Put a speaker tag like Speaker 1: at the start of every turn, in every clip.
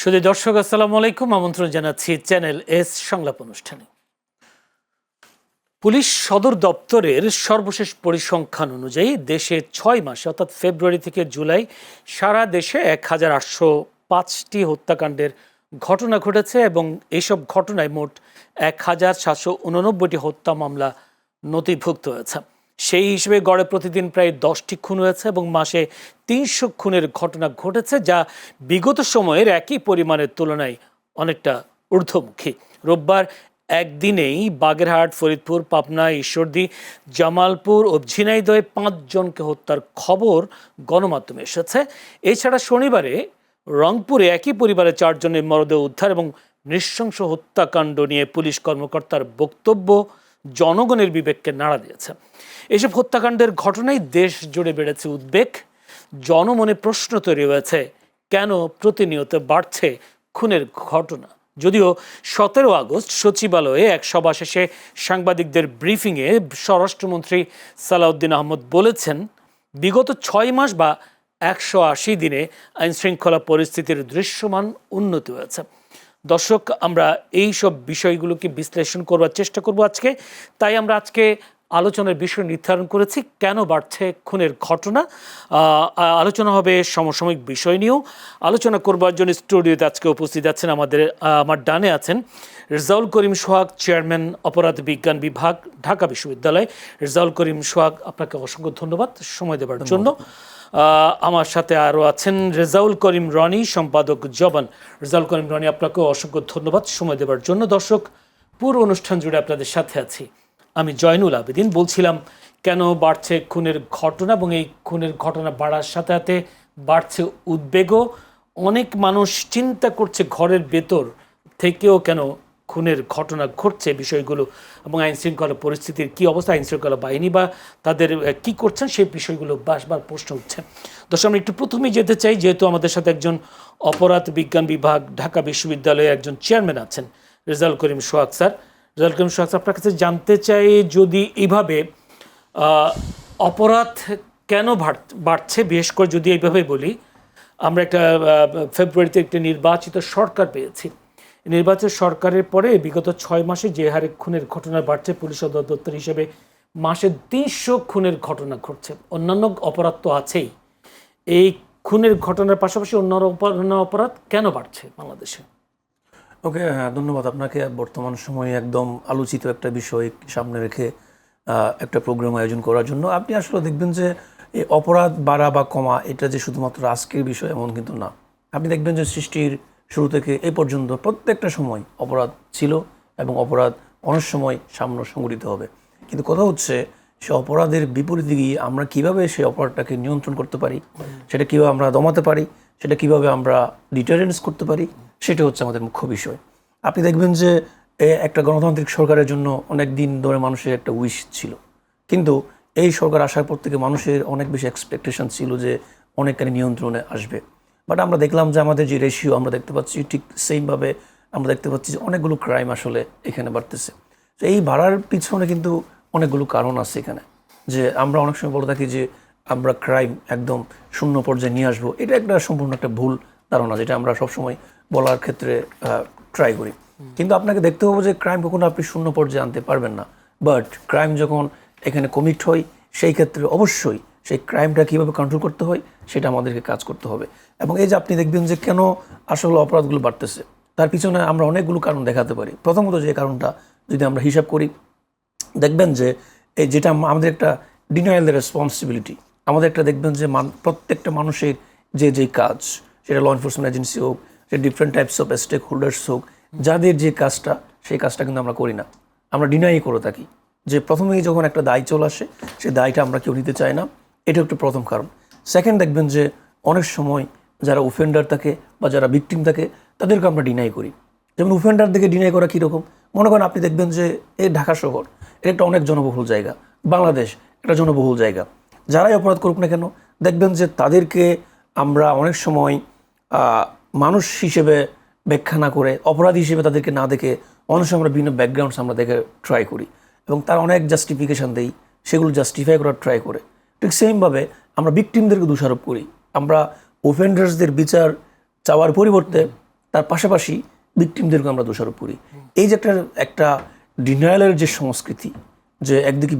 Speaker 1: শুধু দর্শক আসসালামু আলাইকুম, আমন্ত্রণ জানাচ্ছি চ্যানেল এস সংলাপ অনুষ্ঠানে। পুলিশ সদর দপ্তরের সর্বশেষ পরিসংখ্যান অনুযায়ী দেশে ৬ মাসে অর্থাৎ ফেব্রুয়ারি থেকে জুলাই সারা দেশে ১,৮০৫টি হত্যাকাণ্ডের ঘটনা ঘটেছে এবং এইসব ঘটনায় মোট ১,৭৮৯টি হত্যা মামলা নথিভুক্ত হয়েছে। সেই হিসেবে গড়ে প্রতিদিন প্রায় 10টি খুন হয়েছে এবং মাসে ৩০০ খুনের ঘটনা ঘটেছে, যা বিগত সময়ের একই পরিমাণের তুলনায় অনেকটা ঊর্ধ্বমুখী। রোববার একদিনেই বাগেরহাট, ফরিদপুর, পাবনা, ঈশ্বরদী, জামালপুর ও ঝিনাইদহে ৫ জনকে হত্যার খবর গণমাধ্যমে এসেছে। এছাড়া শনিবারে রংপুরে একই পরিবারের 4 জনের মরদেহ উদ্ধার এবং নৃশংস হত্যাকাণ্ড নিয়ে পুলিশ কর্মকর্তার বক্তব্য জনগণের বিবেককে নাড়া দিয়েছে। এসব হত্যাকাণ্ডের ঘটনায় দেশ জুড়ে বেড়েছে উদ্বেগ। জনমনে প্রশ্ন তৈরি হয়েছে, কেন প্রতিনিয়ত বাড়ছে খুনের ঘটনা? যদিও ১৭ আগস্ট সচিবালয়ে এক সভা শেষে সাংবাদিকদের ব্রিফিংয়ে স্বরাষ্ট্রমন্ত্রী সালাউদ্দিন আহমদ বলেছেন, বিগত ৬ মাস বা ১৮০ দিনে আইনশৃঙ্খলা পরিস্থিতির দৃশ্যমান উন্নতি হয়েছে। দর্শক, আমরা এই সব বিষয়গুলোকে বিশ্লেষণ করবার চেষ্টা করব আজকে। তাই আমরা আজকে আলোচনার বিষয় নির্ধারণ করেছি, কেন বাড়ছে খুনের ঘটনা। আলোচনা হবে সমসাময়িক বিষয় নিয়েও। আলোচনা করবার জন্য স্টুডিওতে আজকে উপস্থিত আছেন আমার ডানে আছেন রেজাউল করিম সোহাগ, চেয়ারম্যান অপরাধ বিজ্ঞান বিভাগ, ঢাকা বিশ্ববিদ্যালয়। রেজাউল করিম সোহাগ, আপনাকে অসংখ্য ধন্যবাদ সময় দেওয়ার জন্য। আমার সাথে আরও আছেন রেজাউল করিম রনি, সম্পাদক জবান। রেজাউল করিম রনি, আপনাকেও অসংখ্য ধন্যবাদ সময় দেওয়ার জন্য। দর্শক, পুরো অনুষ্ঠান জুড়ে আপনাদের সাথে আছি আমি জয়নুল আবেদিন। বলছিলাম কেন বাড়ছে খুনের ঘটনা, এবং এই খুনের ঘটনা বাড়ার সাথে সাথে বাড়ছে উদ্বেগও। অনেক মানুষ চিন্তা করছে ঘরের ভেতর থেকেও কেন খুনের ঘটনা ঘটছে বিষয়গুলো, এবং আইনশৃঙ্খলা পরিস্থিতির কী অবস্থা, আইনশৃঙ্খলা বাহিনী বা তাদের কি করছেন সেই বিষয়গুলো বারবার প্রশ্ন উঠছে। দর্শক, আমরা একটু প্রথমেই যেতে চাই, যেহেতু আমাদের সাথে একজন অপরাধ বিজ্ঞান বিভাগ ঢাকা বিশ্ববিদ্যালয়ের একজন চেয়ারম্যান আছেন, রেজাউল করিম সোহাগ স্যার। রেজাউল করিম সোহাগ, আপনার কাছে জানতে চাই, যদি এইভাবে অপরাধ কেন বাড়ছে, বিশেষ করে যদি এইভাবে বলি, আমরা একটা ফেব্রুয়ারিতে একটি নির্বাচিত সরকার পেয়েছি। নির্বাচিত সরকারের পরে বিগত 6 মাসে যে হারে খুনের ঘটনা বাড়ছে, পুলিশ সদর দপ্তর হিসেবে মাসে ৩০০ খুনের ঘটনা ঘটছে। অন্যান্য অপরাধ তো আছেই, এই খুনের ঘটনার পাশাপাশি অন্যান্য অপরাধ কেন বাড়ছে বাংলাদেশে?
Speaker 2: ওকে, ধন্যবাদ আপনাকে। বর্তমান সময়ে একদম আলোচিত একটা বিষয় সামনে রেখে একটা প্রোগ্রাম আয়োজন করার জন্য। আপনি আসলে দেখবেন যে এই অপরাধ বাড়া বা কমা এটা যে শুধুমাত্র আজকের বিষয় এমন কিন্তু না। আপনি দেখবেন যে সৃষ্টির শুরু থেকে এই পর্যন্ত প্রত্যেকটা সময় অপরাধ ছিল এবং অপরাধ অনেক সময় সামনে সংঘটিত হবে। কিন্তু কথা হচ্ছে, সে অপরাধের বিপরীতে গিয়ে আমরা কিভাবে সেই অপরাধটাকে নিয়ন্ত্রণ করতে পারি, সেটা কীভাবে আমরা দমাতে পারি, সেটা কিভাবে আমরা ডিটারেন্স করতে পারি, সেটা হচ্ছে আমাদের মুখ্য বিষয়। আপনি দেখবেন যে একটা গণতান্ত্রিক সরকারের জন্য অনেক দিন ধরে মানুষের একটা উইশ ছিল, কিন্তু এই সরকার আসার পর থেকে মানুষের অনেক বেশি এক্সপেকটেশন ছিল যে অনেকখানি নিয়ন্ত্রণে আসবে। বাট আমরা দেখলাম যে আমাদের যে রেশিও আমরা দেখতে পাচ্ছি, ঠিক সেইমভাবে আমরা দেখতে পাচ্ছি যে অনেকগুলো ক্রাইম আসলে এখানে বাড়তেছে। তো এই বাড়ার পিছনে কিন্তু অনেকগুলো কারণ আছে এখানে। যে আমরা অনেক সময় বলে থাকি যে আমরা ক্রাইম একদম শূন্য পর্যায়ে নিয়ে আসবো, এটা একটা সম্পূর্ণ একটা ভুল ধারণা, যেটা আমরা সবসময় বলার ক্ষেত্রে ট্রাই করি। কিন্তু আপনাকে দেখতে হবে যে ক্রাইম কখনো আপনি শূন্য পর্যায়ে আনতে পারবেন না, বাট ক্রাইম যখন এখানে কমিট হয় সেই ক্ষেত্রে অবশ্যই সেই ক্রাইমটা কীভাবে কন্ট্রোল করতে হয় সেটা আমাদেরকে কাজ করতে হবে। এবং এই যে আপনি দেখবেন যে কেন আসলে অপরাধগুলো বাড়তেছে, তার পিছনে আমরা অনেকগুলো কারণ দেখাতে পারি। প্রথমত যে কারণটা যদি আমরা হিসাব করি, দেখবেন যে এই যেটা আমাদের একটা ডিনায়াল রেসপন্সিবিলিটি, আমাদের একটা দেখবেন যে প্রত্যেকটা মানুষের যে কাজ, সেটা ল এনফোর্সমেন্ট এজেন্সি হোক, সে different types of stakeholders হোক, যাদের যে কাজটা সেই কাজটা কিন্তু আমরা করি না, আমরা ডিনাই করে থাকি। যে প্রথমেই যখন একটা দায় চলে আসে সেই দায়টা আমরা কেউ নিতে চাই না, এটা একটা প্রথম কারণ। সেকেন্ড, দেখবেন যে অনেক সময় যারা ওফেন্ডার থাকে বা যারা ভিকটিম থাকে তাদেরকে আমরা ডিনাই করি। যেমন ওফেন্ডারদেরকে ডিনাই করা কীরকম, মনে করেন আপনি দেখবেন যে এই ঢাকা শহর এটা একটা অনেক জনবহুল জায়গা, বাংলাদেশ একটা জনবহুল জায়গা, যারাই অপরাধ করুক না কেন দেখবেন যে তাদেরকে আমরা অনেক সময় মানুষ হিসেবে ব্যাখ্যা না করে, অপরাধী হিসেবে তাদেরকে না দেখে অনেক সময় আমরা বিভিন্ন ব্যাকগ্রাউন্ডস আমরা দেখে ট্রাই করি এবং তার অনেক জাস্টিফিকেশান দেই, সেগুলো জাস্টিফাই করার ট্রাই করে। ঠিক সেমভাবে আমরা ভিকটিমদেরকে দোষারোপ করি। আমরা ওফেন্ডার্সদের বিচার চাওয়ার পরিবর্তে তার পাশাপাশি ভিকটিমদেরকে আমরা দোষারোপ করি। এই যে একটা ডিনায়ালের যে সংস্কৃতি, যে একদিকে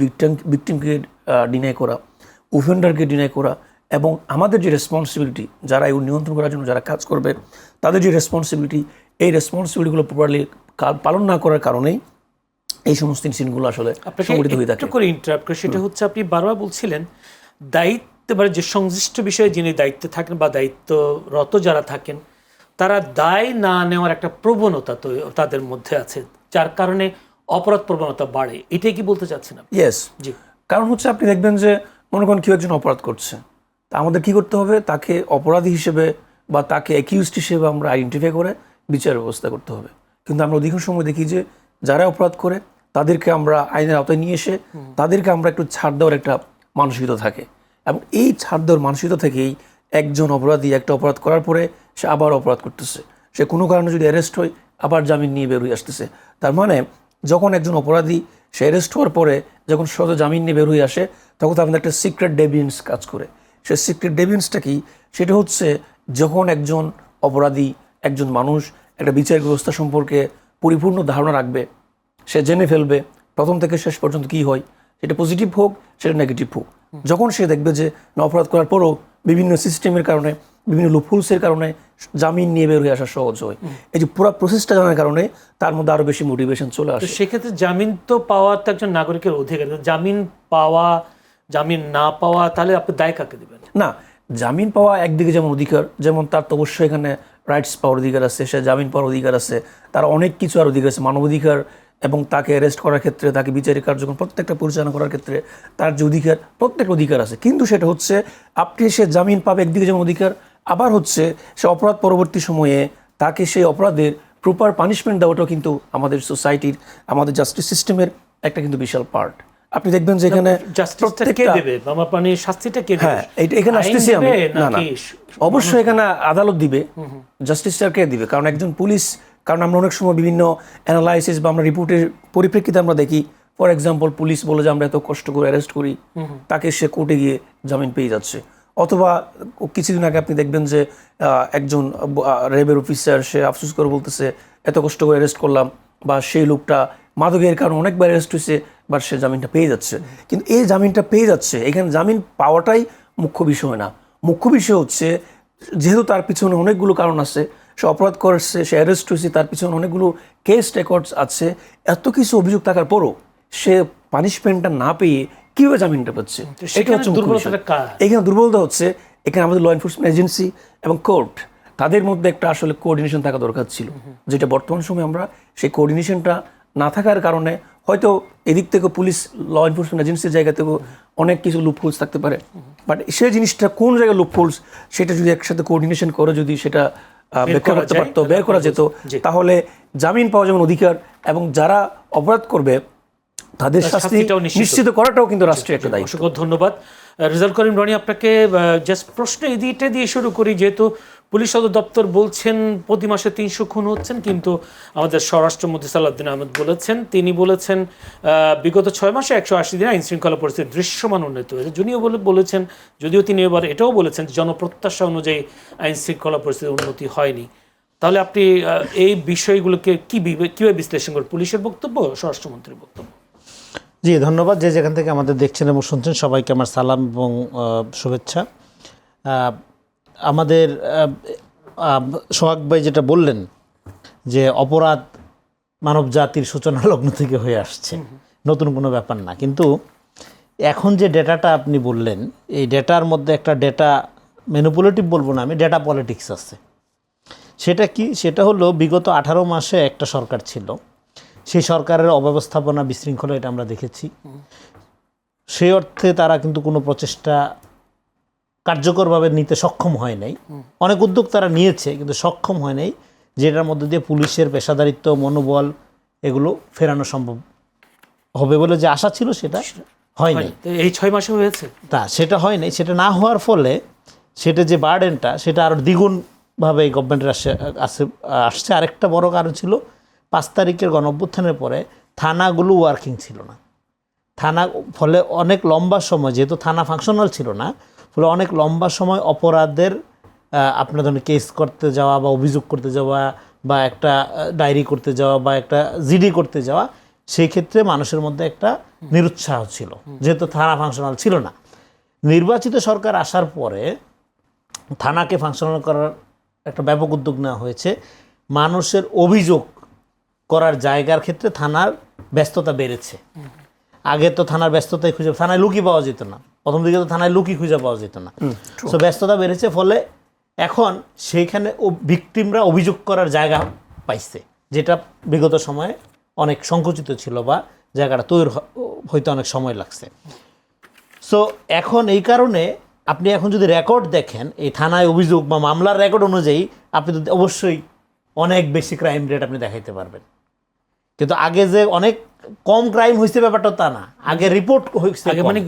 Speaker 2: ভিকটিমকে ডিনাই করা, ওফেন্ডারকে ডিনাই করা, এবং আমাদের যে রেসপন্সিবিলিটি, যারা এই নিয়ন্ত্রণ করার জন্য যারা কাজ করবে তাদের যে রেসপন্সিবিলিটি, এই রেসপন্সিবিলিটিগুলো প্রপারলি পালন না করার কারণেই এই সমস্ত ইনসিডেন্টগুলো আসলে সংঘটিত হয়ে থাকে।
Speaker 1: একটু করে ইন্টারাপ্ট করে, সেটা হচ্ছে আপনি বারবার বলছিলেন দায়িত্ব, মানে যে সংশ্লিষ্ট বিষয়ে যিনি দায়িত্বে থাকেন বা দায়িত্বরত যারা থাকেন তারা দায় না নেওয়ার একটা প্রবণতা তো তাদের মধ্যে আছে, যার কারণে অপরাধ প্রবণতা বাড়ে। এটাই কি বলতে চাচ্ছেন আপনি?
Speaker 2: ইয়েস,
Speaker 1: জি।
Speaker 2: কারণ হচ্ছে আপনি দেখবেন যে মনে করেন কেউ একজন অপরাধ করছে, তা আমাদের কি করতে হবে, তাকে অপরাধী হিসেবে বা তাকে অ্যাকিউজড হিসেবে আমরা আইডেন্টিফাই করে বিচার ব্যবস্থা করতে হবে। কিন্তু আমরা অধিকাংশ সময় দেখি যে যারা অপরাধ করে তাদেরকে আমরা আইনের আওতায় নিয়ে এসে তাদেরকে আমরা একটু ছাড় দেওয়ার একটা মানসিকতা থাকে, এবং এই ছাড় দেওয়ার মানসিকতা থেকেই একজন অপরাধী একটা অপরাধ করার পরে সে আবার অপরাধ করতেছে, সে কোনো কারণে যদি অ্যারেস্ট হয় আবার জামিন নিয়ে বেরোয় আসতেছে। তার মানে যখন একজন অপরাধী সে অ্যারেস্ট হওয়ার পরে যখন সহজে জামিন নিয়ে বের হয়ে আসে, তখন তার মধ্যে একটা সিক্রেট ডেভিয়েন্স কাজ করে। সেই সিক্রেট ডেভিয়েন্সটা কি? সেটা হচ্ছে যখন একজন অপরাধী, একজন মানুষ একটা বিচার ব্যবস্থা সম্পর্কে পরিপূর্ণ ধারণা রাখবে, সে জেনে ফেলবে প্রথম থেকে শেষ পর্যন্ত কি হয়, সেটা পজিটিভ হোক সেটা নেগেটিভ হোক। যখন সে দেখবে যে অপরাধ করার পরও বিভিন্ন সিস্টেমের কারণে, বিভিন্ন লুপহোলসের কারণে জামিন নিয়ে বের হয়ে আসা সহজ হয়, এই যে পুরো প্রসেসটা জানার কারণে তার মধ্যে আরো বেশি মোটিভেশন চলে আসে।
Speaker 1: সেক্ষেত্রে জামিন তো পাওয়া তো একজন নাগরিকের অধিকার, জামিন পাওয়া, জামিন না পাওয়া, তাহলে আপনি দায় কাকে দেবেন?
Speaker 2: না, জামিন পাওয়া একদিকে যেমন অধিকার, যেমন তার তো অবশ্যই এখানে রাইটস পাওয়ার অধিকার আছে, সে জামিন পাওয়ার অধিকার আছে, তার অনেক কিছু আর অধিকার আছে, মানবাধিকার, এবং তাকে অ্যারেস্ট করার ক্ষেত্রে, তাকে বিচারিক কার্যক্রম প্রত্যেকটা পরিচালনা করার ক্ষেত্রে তার যে অধিকার, প্রত্যেকটা অধিকার আছে। কিন্তু সেটা হচ্ছে আপনি সে জামিন পাবে একদিকে যেমন অধিকার, আবার হচ্ছে সে অপরাধ পরবর্তী সময়ে তাকে সেই অপরাধের প্রপার পানিশমেন্ট দেওয়াটাও কিন্তু আমাদের সোসাইটির, আমাদের জাস্টিস সিস্টেমের একটা কিন্তু বিশাল পার্ট। আপনি দেখবেন যে এখানে
Speaker 1: শাস্তিটা কে দেবে?
Speaker 2: হ্যাঁ, এখানে আসতেছি আমি। না না, অবশ্যই এখানে আদালত দিবে, জাস্টিসটা কে দিবে? কারণ একজন পুলিশ, কারণ আমরা অনেক সময় বিভিন্ন অ্যানালাইসিস বা আমরা রিপোর্টের পরিপ্রেক্ষিতে আমরা দেখি, ফর এক্সাম্পল পুলিশ বলে যে আমরা এত কষ্ট করে অ্যারেস্ট করি, তাকে সে কোর্টে গিয়ে জামিন পেয়ে যাচ্ছে। অথবা কিছুদিন আগে আপনি দেখবেন যে একজন র্যাবের অফিসার সে আফসোস করে বলতেছে এত কষ্ট করে অ্যারেস্ট করলাম, বা সেই লোকটা মাদকের কারণে অনেকবার অ্যারেস্ট হয়েছে, বা সে জামিনটা পেয়ে যাচ্ছে। কিন্তু এই জামিনটা পেয়ে যাচ্ছে, এখানে জামিন পাওয়াটাই মুখ্য বিষয় না। মুখ্য বিষয় হচ্ছে যেহেতু তার পিছনে অনেকগুলো কারণ আছে, সে অপরাধ করছে, সে অ্যারেস্ট হয়েছে, তার পিছনে অনেকগুলো কেস রেকর্ডস আছে, এত কিছু অভিযোগ থাকার পরও সে পানিশমেন্টটা না পেয়ে কিভাবে জামিনটা পাচ্ছে, এটা হচ্ছে এখানে দুর্বলতা হচ্ছে। এখানে আমাদের ল এনফোর্সমেন্ট এজেন্সি এবং কোর্ট, তাদের মধ্যে একটা আসলে কোঅর্ডিনেশন থাকা দরকার ছিল, যেটা বর্তমান সময়ে আমরা সেই কোঅর্ডিনেশনটা না থাকার কারণে হয়তো এদিক থেকে পুলিশ, ল এনফোর্সমেন্ট এজেন্সির জায়গা থেকেও অনেক কিছু লুপহোলস থাকতে পারে, বাট সেই জিনিসটা কোন জায়গায় লুপহোলস সেটা যদি একসাথে কোঅর্ডিনেশন করে যদি সেটা ব্যাখ্যা করতে পারতো, বের করা যেত, তাহলে জামিন পাওয়া যেমন অধিকার, এবং যারা অপরাধ করবে তাদের শাস্তি নিশ্চিত করাটাও কিন্তু রাষ্ট্রের একটা দায়িত্ব।
Speaker 1: অসংখ্য ধন্যবাদ রেজাউল করিম রনি আপনাকে। জাস্ট প্রশ্ন এটা দিয়ে শুরু করি, যেহেতু পুলিশ সদর দপ্তর বলছেন প্রতি মাসে 300 খুন হচ্ছেন, কিন্তু আমাদের স্বরাষ্ট্রমন্ত্রী সালাউদ্দিন আহমেদ বলেছেন, তিনি বলেছেন বিগত 6 মাসে 180 দিনে আইন শৃঙ্খলা পরিস্থিতি দৃশ্যমান উন্নত হয়েছে। বলেছেন, যদিও তিনি এবার এটাও বলেছেন জনপ্রত্যাশা অনুযায়ী আইন শৃঙ্খলা পরিস্থিতির উন্নতি হয়নি। তাহলে আপনি এই বিষয়গুলোকে কীভাবে বিশ্লেষণ করেন, পুলিশের বক্তব্য, স্বরাষ্ট্রমন্ত্রীর বক্তব্য?
Speaker 3: জি ধন্যবাদ। যে যেখান থেকে আমাদের দেখছেন এবং শুনছেন সবাইকে আমার সালাম এবং শুভেচ্ছা। আমাদের সোহাগ ভাই যেটা বললেন যে অপরাধ মানব জাতির সূচনা লগ্ন থেকে হয়ে আসছে, নতুন কোনো ব্যাপার না। কিন্তু এখন যে ডেটাটা আপনি বললেন, এই ডেটার মধ্যে একটা ডেটা ম্যানিপুলেটিভ বলবো না আমি, ডেটা পলিটিক্স আছে। সেটা কি? সেটা হলো বিগত 18 মাসে একটা সরকার ছিল, সেই সরকারের অব্যবস্থাপনা, বিশৃঙ্খলা এটা আমরা দেখেছি। সেই অর্থে তারা কিন্তু কোনো প্রচেষ্টা কার্যকরভাবে নিতে সক্ষম হয় নাই। অনেক উদ্যোগ তারা নিয়েছে কিন্তু সক্ষম হয় নাই, যেটার মধ্যে দিয়ে পুলিশের পেশাদারিত্ব, মনোবল এগুলো ফেরানো সম্ভব হবে বলে যে আশা ছিল সেটা হয়নি।
Speaker 1: এই 6 মাসে হয়েছে
Speaker 3: তা সেটা হয়নি। সেটা না হওয়ার ফলে সেটা যে বার্ডেনটা সেটা আরও দ্বিগুণভাবে এই গভর্নমেন্টের আসছে। আরেকটা বড় কারণ ছিল 5 তারিখের গণঅভ্যুত্থানের পরে থানাগুলো ওয়ার্কিং ছিল না। ফলে অনেক লম্বা সময়, যেহেতু থানা ফাংশনাল ছিল না, ফলে অনেক লম্বা সময় অপরাধের আপনার ধরনের কেস করতে যাওয়া বা অভিযোগ করতে যাওয়া বা একটা ডায়েরি করতে যাওয়া বা একটা জিডি করতে যাওয়া, সেই ক্ষেত্রে মানুষের মধ্যে একটা নিরুৎসাহ ছিল, যেহেতু থানা ফাংশনাল ছিল না। নির্বাচিত সরকার আসার পরে থানাকে ফাংশনাল করার একটা ব্যাপক উদ্যোগ নেওয়া হয়েছে। মানুষের অভিযোগ করার জায়গার ক্ষেত্রে থানার ব্যস্ততা বেড়েছে। আগে তো থানার ব্যস্ততায় থানায় লুকি পাওয়া যেত না, প্রথম দিকে তো থানায় লুকি খুঁজে পাওয়া যেত না। সো ব্যস্ততা বেড়েছে, ফলে এখন সেইখানে ভিকটিমরা অভিযোগ করার জায়গা পাইছে, যেটা বিগত সময়ে অনেক সংকুচিত ছিল বা জায়গাটা তৈরি হইতে অনেক সময় লাগছে। সো এখন এই কারণে আপনি এখন যদি রেকর্ড দেখেন, এই থানায় অভিযোগ বা মামলার রেকর্ড অনুযায়ী আপনি তো অবশ্যই অনেক বেশি ক্রাইম রেট আপনি দেখাইতে পারবেন। কিন্তু আগে যে অনেক কম ক্রাইম হয়েছে ব্যাপারটা তা না, আগে রিপোর্ট হয়েছে
Speaker 1: মানে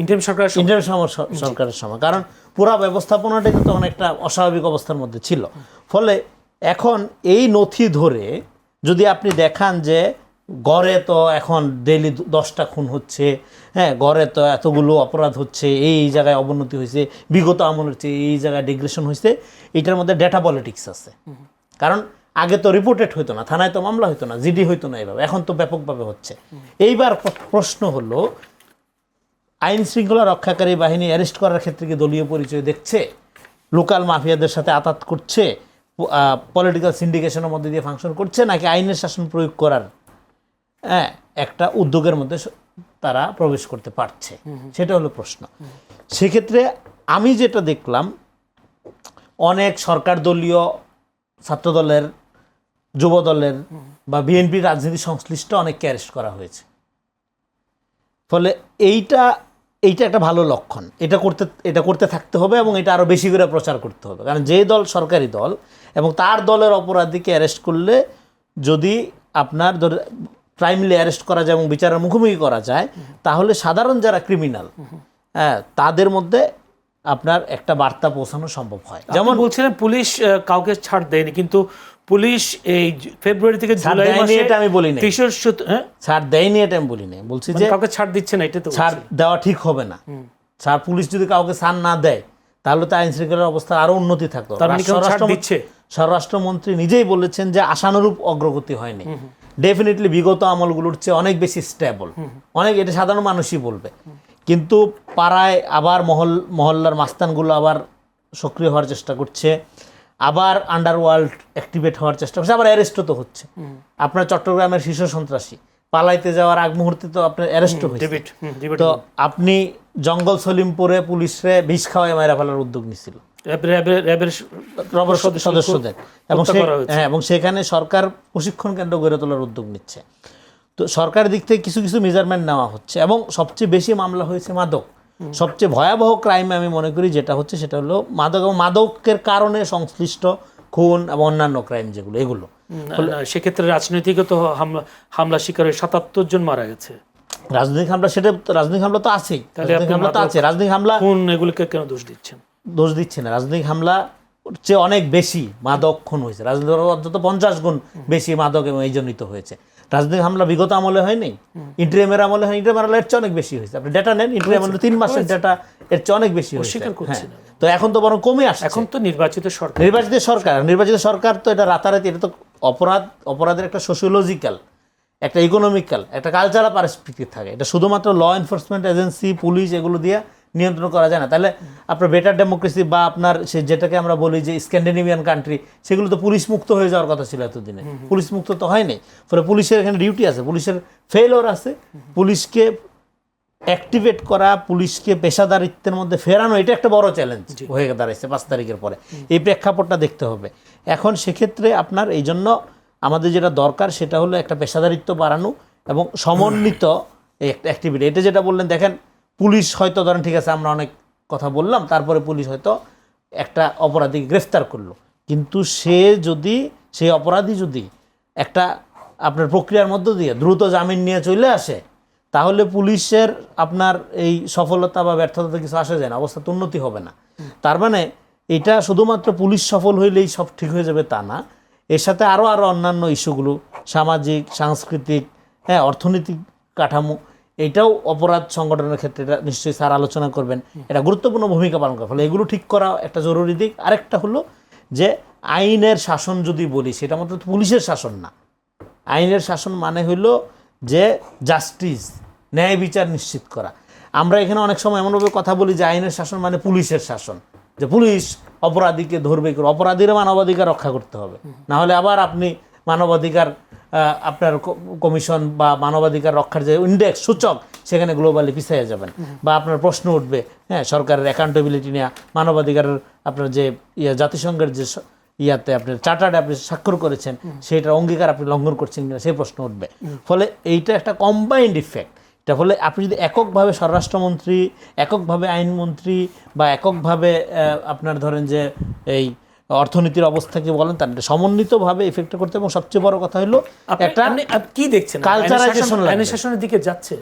Speaker 1: ইন্টারিম
Speaker 3: সরকারের সময়, কারণ পুরা ব্যবস্থাপনাটাই তো তখন একটা অস্বাভাবিক অবস্থার মধ্যে ছিল। ফলে এখন এই নথি ধরে যদি আপনি দেখান যে গড়ে তো এখন ডেইলি 10টা খুন হচ্ছে, হ্যাঁ, গড়ে তো এতগুলো অপরাধ হচ্ছে, এই জায়গায় অবনতি হয়েছে, বিগত আমলের চেয়ে এই জায়গায় ডিগ্রেশন হয়েছে, এটার মধ্যে ডেটা পলিটিক্স আছে। কারণ আগে তো রিপোর্টেড হইতো না, থানায় তো মামলা হইতো না, জিডি হইতো না, এইভাবে এখন তো ব্যাপকভাবে হচ্ছে। এইবার প্রশ্ন হলো, আইন শৃঙ্খলা রক্ষাকারী বাহিনী অ্যারেস্ট করার ক্ষেত্রে কি দলীয় পরিচয় দেখছে, লোকাল মাফিয়াদের সাথে আতাত করছে, পলিটিক্যাল সিন্ডিকেশনের মধ্যে দিয়ে ফাংশন করছে, নাকি আইনের শাসন প্রয়োগ করার একটা উদ্যোগের মধ্যে তারা প্রবেশ করতে পারছে, সেটা হলো প্রশ্ন। সেক্ষেত্রে আমি যেটা দেখলাম, অনেক সরকার দলীয়, ছাত্র দলের, যুব দলের বা বিএনপির রাজনীতি সংশ্লিষ্ট অনেককে অ্যারেস্ট করা হয়েছে। ফলে এইটা একটা ভালো লক্ষণ। এটা করতে থাকতে হবে এবং এটা আরও বেশি করে প্রচার করতে হবে। কারণ যে দল সরকারি দল এবং তার দলের অপরাধীকে অ্যারেস্ট করলে যদি আপনার টাইমলি অ্যারেস্ট করা যায় এবং বিচারের মুখোমুখি করা যায়, তাহলে সাধারণ যারা ক্রিমিনাল, হ্যাঁ, তাদের মধ্যে আপনার একটা বার্তা পৌঁছানো সম্ভব হয়।
Speaker 1: যেমন বলছিলেন পুলিশ কাউকে ছাড় দেয়নি, কিন্তু পুলিশ এই ফেব্রুয়ারি থেকে জুলাই মাসে,
Speaker 3: এটা আমি বলি না
Speaker 1: ছাড়
Speaker 3: দেয়নি, এটা আমি বলি না, বলছি যে
Speaker 1: কাউকে ছাড় দিচ্ছে না, এটা তো
Speaker 3: ছাড় দেওয়া ঠিক হবে না। পুলিশ যদি কাউকে ছাড় না দেয়, তাহলে তো আইন শৃঙ্খলার অবস্থা আরো উন্নতি থাকতো। স্বরাষ্ট্রমন্ত্রী নিজেই বলেছেন যে আশানুরূপ অগ্রগতি হয়নি। ডেফিনেটলি বিগত আমলগুলোর চেয়ে অনেক বেশি স্টেবল, অনেক, এটা সাধারণ মানুষই বলবে। কিন্তু পাড়ায় আবার মহল্লার মাস্তানগুলো আবার সক্রিয় হওয়ার চেষ্টা করছে, আবার আন্ডারওয়ার্ল্ড অ্যাক্টিভেট হওয়ার চেষ্টা করছে, আবার অ্যারেস্টও তো হচ্ছে। আপনার চট্টগ্রামের শীর্ষ সন্ত্রাসী পালাইতে যাওয়ার আগ মুহূর্তে তো আপনার অ্যারেস্টও হয়েছে। তো আপনি জঙ্গল সলিমপুরে পুলিশে বিষ খাওয়ায় মাইরা ফেলার উদ্যোগ নিছিল সদস্যদের, এবং সেখানে সরকার প্রশিক্ষণ কেন্দ্র গড়ে তোলার উদ্যোগ নিচ্ছে। তো সরকারের দিক থেকে কিছু কিছু মেজারমেন্ট নেওয়া হচ্ছে, এবং সবচেয়ে বেশি মামলা হয়েছে মাদক। সবচেয়ে ভয়াবহ ক্রাইম আমি মনে করি যেটা হচ্ছে, সেটা হলো মাদক, এবং মাদকের কারণে সংশ্লিষ্ট খুন এবং অন্যান্য ক্রাইম যেগুলো, এগুলো।
Speaker 1: সেক্ষেত্রে রাজনৈতিক তো হামলা শিকার হয়ে 77 জন মারা গেছে।
Speaker 3: রাজনৈতিক হামলা, সেটা রাজনৈতিক হামলা তো আছেই, রাজনৈতিক হামলা,
Speaker 1: খুন, এগুলোকে কেন দোষ দিচ্ছেন?
Speaker 3: দোষ দিচ্ছে না, রাজনৈতিক হামলা চেয়ে অনেক বেশি মাদক খুন হয়েছে, রাজনৈতিক অন্তত 50 গুণ বেশি মাদক এবং এই জন্যই তো হয়েছে। রাজনৈতিক হামলা বিগত আমলে হয়নি, ইন্টারিমের আমলে হয়, ইন্টারিমের আমলে এর চেয়ে অনেক বেশি হয়েছে। আপনি ডেটা নেন, ইন্টারিম আমলে 3 মাসের ডেটা, এর চেয়ে অনেক বেশি হয়েছে। তো এখন তো বরং কমে আসছে।
Speaker 1: এখন তো নির্বাচিত
Speaker 3: সরকার তো এটা রাতারাতি, এটা তো অপরাধের একটা সোশিওলজিক্যাল, একটা ইকোনমিক্যাল, একটা কালচারাল পার্সপেক্টিভ থাকে। এটা শুধুমাত্র ল এনফোর্সমেন্ট এজেন্সি, পুলিশ, এগুলো দিয়ে নিয়ন্ত্রণ করা যায় না। তাহলে আপনার বেটার ডেমোক্রেসি বা আপনার সে যেটাকে আমরা বলি যে স্ক্যান্ডিনেভিয়ান কান্ট্রি, সেগুলো তো পুলিশ মুক্ত হয়ে যাওয়ার কথা ছিল এতদিনে, পুলিশ মুক্ত তো হয়নি। ফলে পুলিশের এখানে ডিউটি আছে, পুলিশের ফেইলিওর আছে। পুলিশকে অ্যাক্টিভেট করা, পুলিশকে পেশাদারিত্বের মধ্যে ফেরানো, এটা একটা বড় চ্যালেঞ্জ হয়ে দাঁড়াইছে 5 তারিখের পরে। এই প্রেক্ষাপটটা দেখতে হবে এখন। সেক্ষেত্রে আপনার এই জন্য আমাদের যেটা দরকার, সেটা হলো একটা পেশাদারিত্ব বাড়ানো এবং সমন্বিত অ্যাক্টিভিটি। এটা যেটা বললেন, দেখেন পুলিশ হয়তো ধরেন ঠিক আছে, আমরা অনেক কথা বললাম, তারপরে পুলিশ হয়তো একটা অপরাধীকে গ্রেফতার করলো, কিন্তু সেই অপরাধী যদি একটা আপনার প্রক্রিয়ার মধ্য দিয়ে দ্রুত জামিন নিয়ে চলে আসে, তাহলে পুলিশের আপনার এই সফলতা বা ব্যর্থতা কিছু আসে যায় না, অবস্থা তো উন্নতি হবে না। তার মানে এটা শুধুমাত্র পুলিশ সফল হইলেই সব ঠিক হয়ে যাবে তা না, এর সাথে আরও অন্যান্য ইস্যুগুলো, সামাজিক, সাংস্কৃতিক, অর্থনৈতিক কাঠামো, এইটাও অপরাধ সংগঠনের ক্ষেত্রে এটা নিশ্চয়ই স্যার আলোচনা করবেন, এটা গুরুত্বপূর্ণ ভূমিকা পালন করে। ফলে এগুলো ঠিক করা একটা জরুরি দিক। আরেকটা হলো যে আইনের শাসন যদি বলি, সেটা মাত্র পুলিশের শাসন না। আইনের শাসন মানে হলো যে জাস্টিস, ন্যায় বিচার নিশ্চিত করা। আমরা এখানে অনেক সময় এমনভাবে কথা বলি যে আইনের শাসন মানে পুলিশের শাসন, যে পুলিশ অপরাধীকে ধরবে, অপরাধীরা মানবাধিকার রক্ষা করতে হবে, না হলে আবার আপনি মানবাধিকার আপনার কমিশন বা মানবাধিকার রক্ষার যে ইন্ডেক্স সূচক, সেখানে গ্লোবালি পিছিয়ে যাবেন। বা আপনার প্রশ্ন উঠবে, হ্যাঁ, সরকারের অ্যাকাউন্টেবিলিটি নিয়ে, মানবাধিকারের আপনার যে জাতিসংঘের যে ইয়াতে আপনি চার্টার্ডে আপনি স্বাক্ষর করেছেন, সেটার অঙ্গীকার আপনি লঙ্ঘন করছেন কিনা সেই প্রশ্ন উঠবে। ফলে এইটা একটা কম্বাইন্ড ইফেক্ট। এটা ফলে আপনি যদি এককভাবে স্বরাষ্ট্রমন্ত্রী, এককভাবে আইনমন্ত্রী বা এককভাবে আপনার ধরেন যে এই অর্থনীতির অবস্থাকে বলেন, তার সমন্বিতভাবে ইফেক্ট করতে। এবং সবচেয়ে বড় কথা হলো একটা
Speaker 1: কি দেখছেন
Speaker 3: কালচারাইজেশন,
Speaker 1: আইনের শাসনের দিকে যাচ্ছে।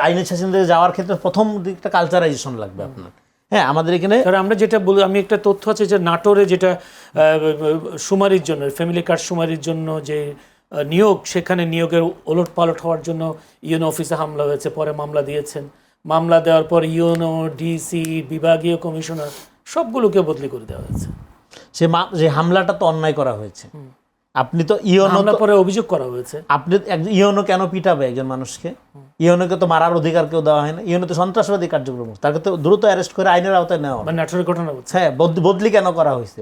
Speaker 3: আইনের শাসনের দিকে যাওয়ার ক্ষেত্রে প্রথম দিকটা কালচারাইজেশন লাগবে আপনার। হ্যাঁ, আমাদের এখানে
Speaker 1: আমরা যেটা বলি, আমি একটা তথ্য আছে যে নাটোরে যেটা শুমারির জন্য, ফ্যামিলি কার্ড শুমারির জন্য যে নিয়োগ, সেখানে নিয়োগের ওলট পালট হওয়ার জন্য ইউনো অফিসে হামলা হয়েছে, পরে মামলা দিয়েছেন। মামলা দেওয়ার পর ইউনো, ডিসি, বিভাগীয় কমিশনার সবগুলোকে বদলি করে দেওয়া হয়েছে।
Speaker 3: যে হামলাটা তো অন্যায় করা হয়েছে। আপনি তো ইউনো
Speaker 1: পরে অভিযোগ করা হয়েছে,
Speaker 3: আপনি ইউনো কেন পিটাবে একজন মানুষকে? ইউনোকে তো মারার অধিকার কেউ দেওয়া হয় না। ইউনো তো সন্ত্রাসবাদী কার্যক্রম, তাকে তো দ্রুত অ্যারেস্ট করে আইনের আওতায় নেওয়া।
Speaker 1: নাটোরের ঘটনা হচ্ছে।
Speaker 3: হ্যাঁ, বদলি কেন করা হয়েছে?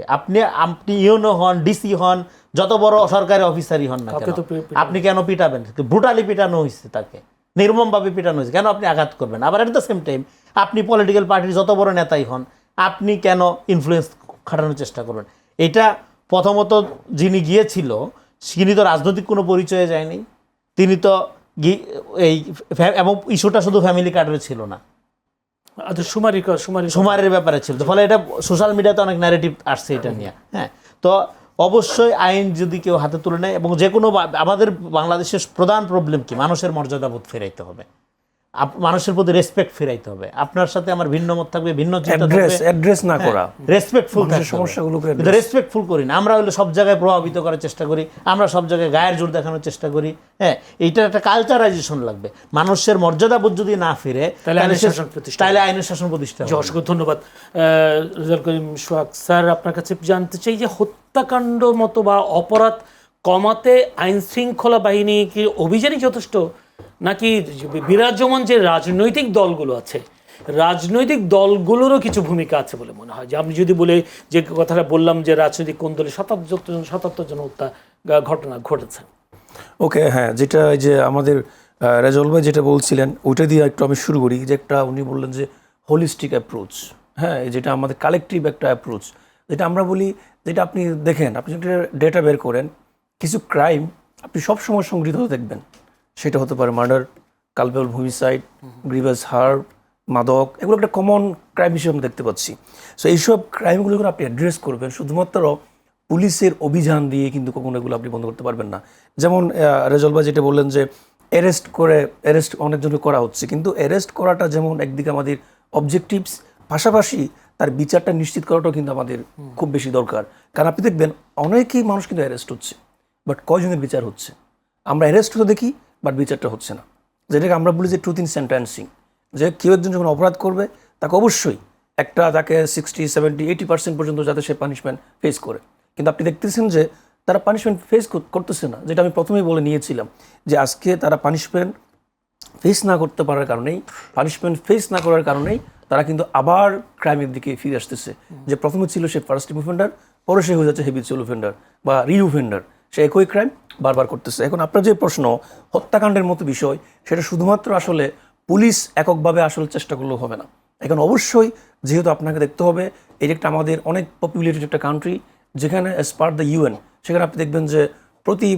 Speaker 3: আপনি ইউনো হন, ডিসি হন, যত বড় সরকারি অফিসারই হন না কেন, আপনি কেন পিটাবেন? ব্রুটালি পিটানো হয়েছে, তাকে নির্মমভাবে পিটানো হয়েছে, কেন আপনি আঘাত করবেন? আবার এট দ্য সেম টাইম আপনি পলিটিক্যাল পার্টির যত বড় নেতাই হন, আপনি কেন ইনফ্লুয়েন্স খাটানোর চেষ্টা করবেন? এটা প্রথমত যিনি গিয়েছিল, তিনি তো রাজনৈতিক কোনো পরিচয়ে যায়নি। তিনি তো এই, এবং ইস্যুটা শুধু ফ্যামিলি কার্ডের ছিল না, শুমারির ব্যাপারে ছিল। ফলে এটা সোশ্যাল মিডিয়াতে অনেক ন্যারেটিভ আসছে এটা নিয়ে। হ্যাঁ, তো অবশ্যই আইন যদি কেউ হাতে তুলে নেয়, এবং যে কোনো, আমাদের বাংলাদেশের প্রধান প্রবলেম কি? মানুষের মর্যাদাবোধ ফেরাইতে হবে, মানুষের প্রতি রেসপেক্ট ফেরাইতে হবে। আপনার সাথে আমার ভিন্ন মত থাকবে, ভিন্ন চিন্তা থাকবে,
Speaker 2: অ্যাড্রেস না করা,
Speaker 3: রেসপেক্টফুল
Speaker 2: সমস্যাগুলোকে
Speaker 3: রেসপেক্টফুল করি না আমরা, হলে সব জায়গায় প্রভাবিত করার চেষ্টা করি, আমরা সব জায়গায় গায়ের জোর দেখানোর চেষ্টা করি। হ্যাঁ, এইটার একটা কালচারাইজেশন লাগবে। মানুষের মর্যাদাবোধ যদি না ফিরে, তাহলে আইনের শাসন প্রতিষ্ঠা।
Speaker 1: অসংখ্য ধন্যবাদ রেজাউল করিম সোহাগ স্যার। আপনার কাছে জানতে চাই যে হত্যাকাণ্ড মতো বা অপরাধ কমাতে আইন শৃঙ্খলা বাহিনী কি অভিযানই যথেষ্ট, নাকি বিরাজমান যে রাজনৈতিক দলগুলো আছে, রাজনৈতিক দলগুলোরও কিছু ভূমিকা আছে বলে মনে হয়? যে আপনি যদি বলে, যে কথাটা বললাম যে রাজনৈতিক কোন দলে 77 জন হত্যা ঘটনা ঘটেছে।
Speaker 2: ওকে, হ্যাঁ, যেটা যে আমাদের রেজাউল ভাই যেটা বলছিলেন, ওইটা দিয়ে একটু আমি শুরু করি। যে একটা উনি বললেন যে হোলিস্টিক অ্যাপ্রোচ, হ্যাঁ, যেটা আমাদের কালেকটিভ একটা অ্যাপ্রোচ, যেটা আমরা বলি, যেটা আপনি দেখেন, আপনি যদি ডেটা বের করেন, কিছু ক্রাইম আপনি সবসময় সংগৃহীত দেখবেন। সেটা হতে পারে murder, culpable homicide, grievous heart, মাদক, এগুলো একটা কমন ক্রাইম হিসেবে আমরা দেখতে পাচ্ছি। সো এইসব ক্রাইমগুলো আপনি অ্যাড্রেস করবেন শুধুমাত্র পুলিশের অভিযান দিয়ে, কিন্তু কখনো এগুলো আপনি বন্ধ করতে পারবেন না। যেমন রেজাউল ভাই যেটা বললেন যে অ্যারেস্ট অনেকজনকে করা হচ্ছে, কিন্তু অ্যারেস্ট করাটা যেমন একদিকে আমাদের অবজেক্টিভস, পাশাপাশি তার বিচারটা নিশ্চিত করাটাও কিন্তু আমাদের খুব বেশি দরকার। কারণ আপনি দেখবেন অনেকেই মানুষ কিন্তু অ্যারেস্ট হচ্ছে, বাট কয়জনের বিচার হচ্ছে? আমরা অ্যারেস্ট হতে দেখি, বাট বিচারটা হচ্ছে না। যেটাকে আমরা বলি যে ট্রুথ ইন সেন্টেন্সিং, যে কেউ একজন যখন অপরাধ করবে, তাকে অবশ্যই তাকে 60, 70, 80% পর্যন্ত যাতে সে পানিশমেন্ট ফেস করে। কিন্তু আপনি দেখতেছেন যে তারা পানিশমেন্ট ফেস করতেছে না। যেটা আমি প্রথমেই বলে নিয়েছিলাম, যে আজকে তারা পানিশমেন্ট ফেস না করতে পারার কারণেই, তারা কিন্তু আবার ক্রাইমের দিকে ফিরে আসতেছে। যে প্রথমে ছিল সে ফার্স্ট টাইম অফেন্ডার, পরে সে হয়ে যাচ্ছে হ্যাবিচুয়াল অফেন্ডার বা রিঅফেন্ডার, সে একই ক্রাইম বারবার করতেছে। এখন আপনার যে প্রশ্ন, হত্যাকাণ্ডের মতো বিষয়, সেটা শুধুমাত্র আসলে পুলিশ এককভাবে আসলে চেষ্টা করলেও হবে না। এখন অবশ্যই যেহেতু আপনাকে দেখতে হবে, এটা একটা আমাদের অনেক পপুলেটেড একটা কান্ট্রি, যেখানে অ্যাজ পার দ্য ইউএন, সেখানে আপনি দেখবেন যে প্রতি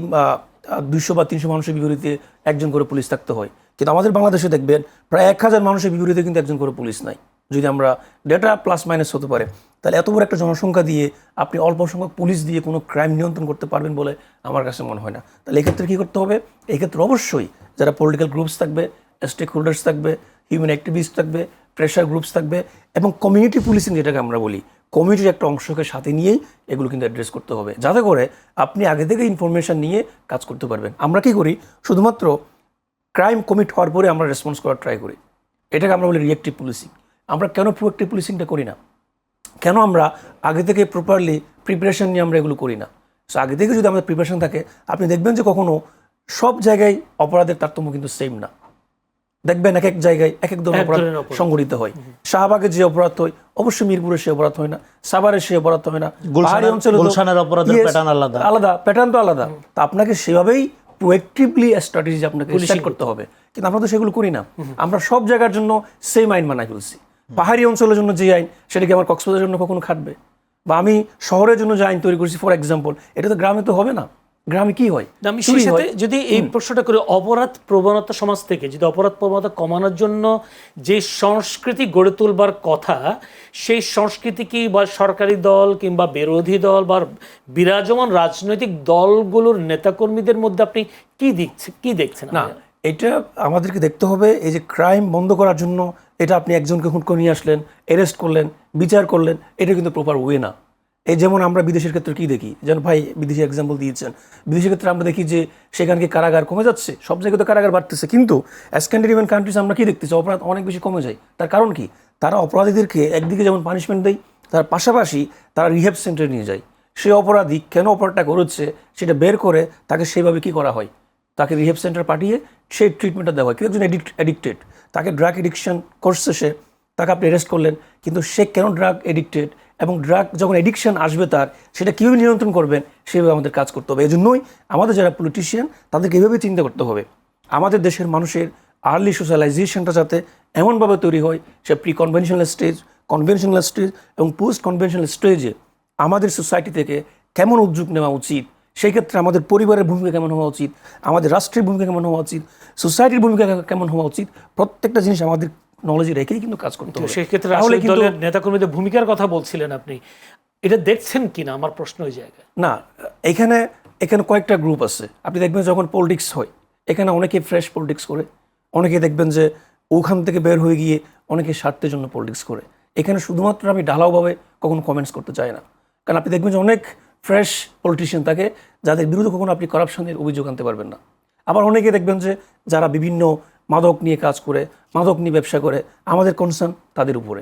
Speaker 2: 200 বা 300 মানুষের বিপরীতে একজন করে পুলিশ থাকতে হয়। কিন্তু আমাদের বাংলাদেশে দেখবেন প্রায় 1000 মানুষের বিপরীতে কিন্তু একজন করে পুলিশ নাই। যদি আমরা ডেটা প্লাস মাইনাস হতে পারে, তাহলে এত বড় একটা জনসংখ্যা দিয়ে আপনি অল্প সংখ্যক পুলিশ দিয়ে কোনো ক্রাইম নিয়ন্ত্রণ করতে পারবেন বলে আমার কাছে মনে হয় না। তাহলে এক্ষেত্রে কী করতে হবে? এক্ষেত্রে অবশ্যই যারা পলিটিক্যাল গ্রুপস থাকবে, স্টেক হোল্ডার্স থাকবে, হিউম্যান অ্যাক্টিভিস্ট থাকবে, প্রেশার গ্রুপস থাকবে, এবং কমিউনিটি পুলিশিং যেটাকে আমরা বলি, কমিউনিটির একটা অংশকে সাথে নিয়েই এগুলো কিন্তু অ্যাড্রেস করতে হবে, যাতে করে আপনি আগে থেকে ইনফরমেশন নিয়ে কাজ করতে পারবেন। আমরা কি করি? শুধুমাত্র ক্রাইম কমিট হওয়ার পরে আমরা রেসপন্স করার ট্রাই করি। এটাকে আমরা বলি রিয়েক্টিভ পুলিশিং। আমরা কেন প্রোঅ্যাক্টিভ পুলিশিংটা করি না? কেন আমরা আগে থেকে প্রপারলি প্রিপারেশন নিয়ে আমরা এগুলো করি না? সো আগে থেকে যদি আমাদের প্রিপারেশন থাকে, আপনি দেখবেন যে কখনো সব জায়গায় অপরাধের তারতম্য কিন্তু সেম না। দেখবেন এক এক জায়গায় এক এক ধরনের অপরাধ সংঘটিত হয়। শাহবাগে যে অপরাধ হয় অবশ্যই মিরপুরে সে অপরাধ হয় না, সাভারে সে অপরাধ হয় না, পাহাড়ি অঞ্চলে আলাদা প্যাটার্ন তো আলাদা। তা আপনাকে সেভাবেই প্রোঅ্যাক্টিভলি স্ট্র্যাটেজি আপনাকে সেট করতে হবে, কিন্তু আমরা তো সেগুলো করি না। আমরা সব জায়গার জন্য সেম আইন বানাই ফেলছি। পাহাড়ি অঞ্চলের জন্য যে আইন, সেটা কি আমার কক্সবাজারের জন্য কখনো খাটবে? বা আমি শহরের জন্য যে আইন তৈরি করছি ফর এক্সাম্পল, এটা তো গ্রামে তো হবে না। গ্রামে কি হয়?
Speaker 1: আমি সেই সাথে যদি এই প্রশ্নটা করি, অপরাধ প্রবণতা সমাজ থেকে যদি অপরাধ প্রবণতা কমানোর জন্য যে সংস্কৃতি গড়ে তুলবার কথা, সেই সংস্কৃতি কি বা সরকারি দল কিংবা বিরোধী দল বা বিরাজমান রাজনৈতিক দলগুলোর নেতাকর্মীদের মধ্যে আপনি কি দেখছেন?
Speaker 2: না, এটা আমাদেরকে দেখতে হবে। এই যে ক্রাইম বন্ধ করার জন্য এটা আপনি একজনকে হুট করে নিয়ে আসলেন, অ্যারেস্ট করলেন, বিচার করলেন, এটা কিন্তু প্রপার ওয়ে না। এই যেমন আমরা বিদেশের ক্ষেত্রে কি দেখি, যেন ভাই বিদেশি এক্সাম্পল দিয়েছেন, বিদেশের ক্ষেত্রে আমরা দেখি যে সেখানকে কারাগার কমে যাচ্ছে, সব জায়গায় তো কারাগার বাড়তেছে, কিন্তু স্ক্যান্ডিনেভিয়ান কান্ট্রিজ আমরা কি দেখতেছি, অপরাধ অনেক বেশি কমে যায়। তার কারণ কি? তারা অপরাধীদেরকে একদিকে যেমন পানিশমেন্ট দেয়, তার পাশাপাশি তারা রিহ্যাব সেন্টারে নিয়ে যায়। সে অপরাধী কেন অপরাধটা করেছে সেটা বের করে তাকে সেইভাবে কি করা হয়, তাকে রিহ্যাব সেন্টার পাঠিয়ে সেই ট্রিটমেন্টটা দেওয়া হয়। কেউ একজন অ্যাডিক্টেড, তাকে ড্রাগ এডিকশন করছে সে, তাকে আপনি অ্যারেস্ট করলেন, কিন্তু সে কেন ড্রাগ এডিক্টেড এবং ড্রাগ যখন এডিকশন আসবে তার, সেটা কীভাবে নিয়ন্ত্রণ করবেন সেভাবে আমাদের কাজ করতে হবে। এই জন্যই আমাদের যারা পলিটিশিয়ান তাদেরকে এভাবে চিন্তা করতে হবে আমাদের দেশের মানুষের আর্লি সোশ্যালাইজেশনটা যাতে এমনভাবে তৈরি হয়, সে pre conventional stage, conventional stage এবং পোস্ট কনভেনশনাল স্টেজে আমাদের সোসাইটি থেকে কেমন উদ্যোগ নেওয়া উচিত, সেই ক্ষেত্রে আমাদের পরিবারের ভূমিকা কেমন হওয়া উচিত, আমাদের রাষ্ট্রের ভূমিকা কেমন হওয়া উচিত, সোসাইটির ভূমিকা কেমন হওয়া উচিত, প্রত্যেকটা জিনিস আমাদের নলেজে রেখেই কিন্তু কাজ করতে হবে।
Speaker 1: সেই ক্ষেত্রে দলের নেতাকর্মীদের ভূমিকার কথা বলছিলেন আপনি, এটা দেখছেন কিনা আমার প্রশ্ন ওই জায়গায়।
Speaker 2: না, এখানে কয়েকটা গ্রুপ আছে। আপনি দেখবেন যখন পলিটিক্স হয়, এখানে অনেকে ফ্রেশ পলিটিক্স করে, অনেকে দেখবেন যে ওখান থেকে বের হয়ে গিয়ে অনেকে স্বার্থের জন্য পলিটিক্স করে। এখানে শুধুমাত্র আমি ঢালাওভাবে কখনো কমেন্টস করতে চাই না, কারণ আপনি দেখবেন যে অনেক ফ্রেশ পলিটিশিয়ান থাকে যাদের বিরুদ্ধে কখনো আপনি করাপশনের অভিযোগ আনতে পারবেন না। আবার অনেকে দেখবেন যে যারা বিভিন্ন মাদক নিয়ে কাজ করে, মাদক নিয়ে ব্যবসা করে, আমাদের কনসার্ন তাদের উপরে।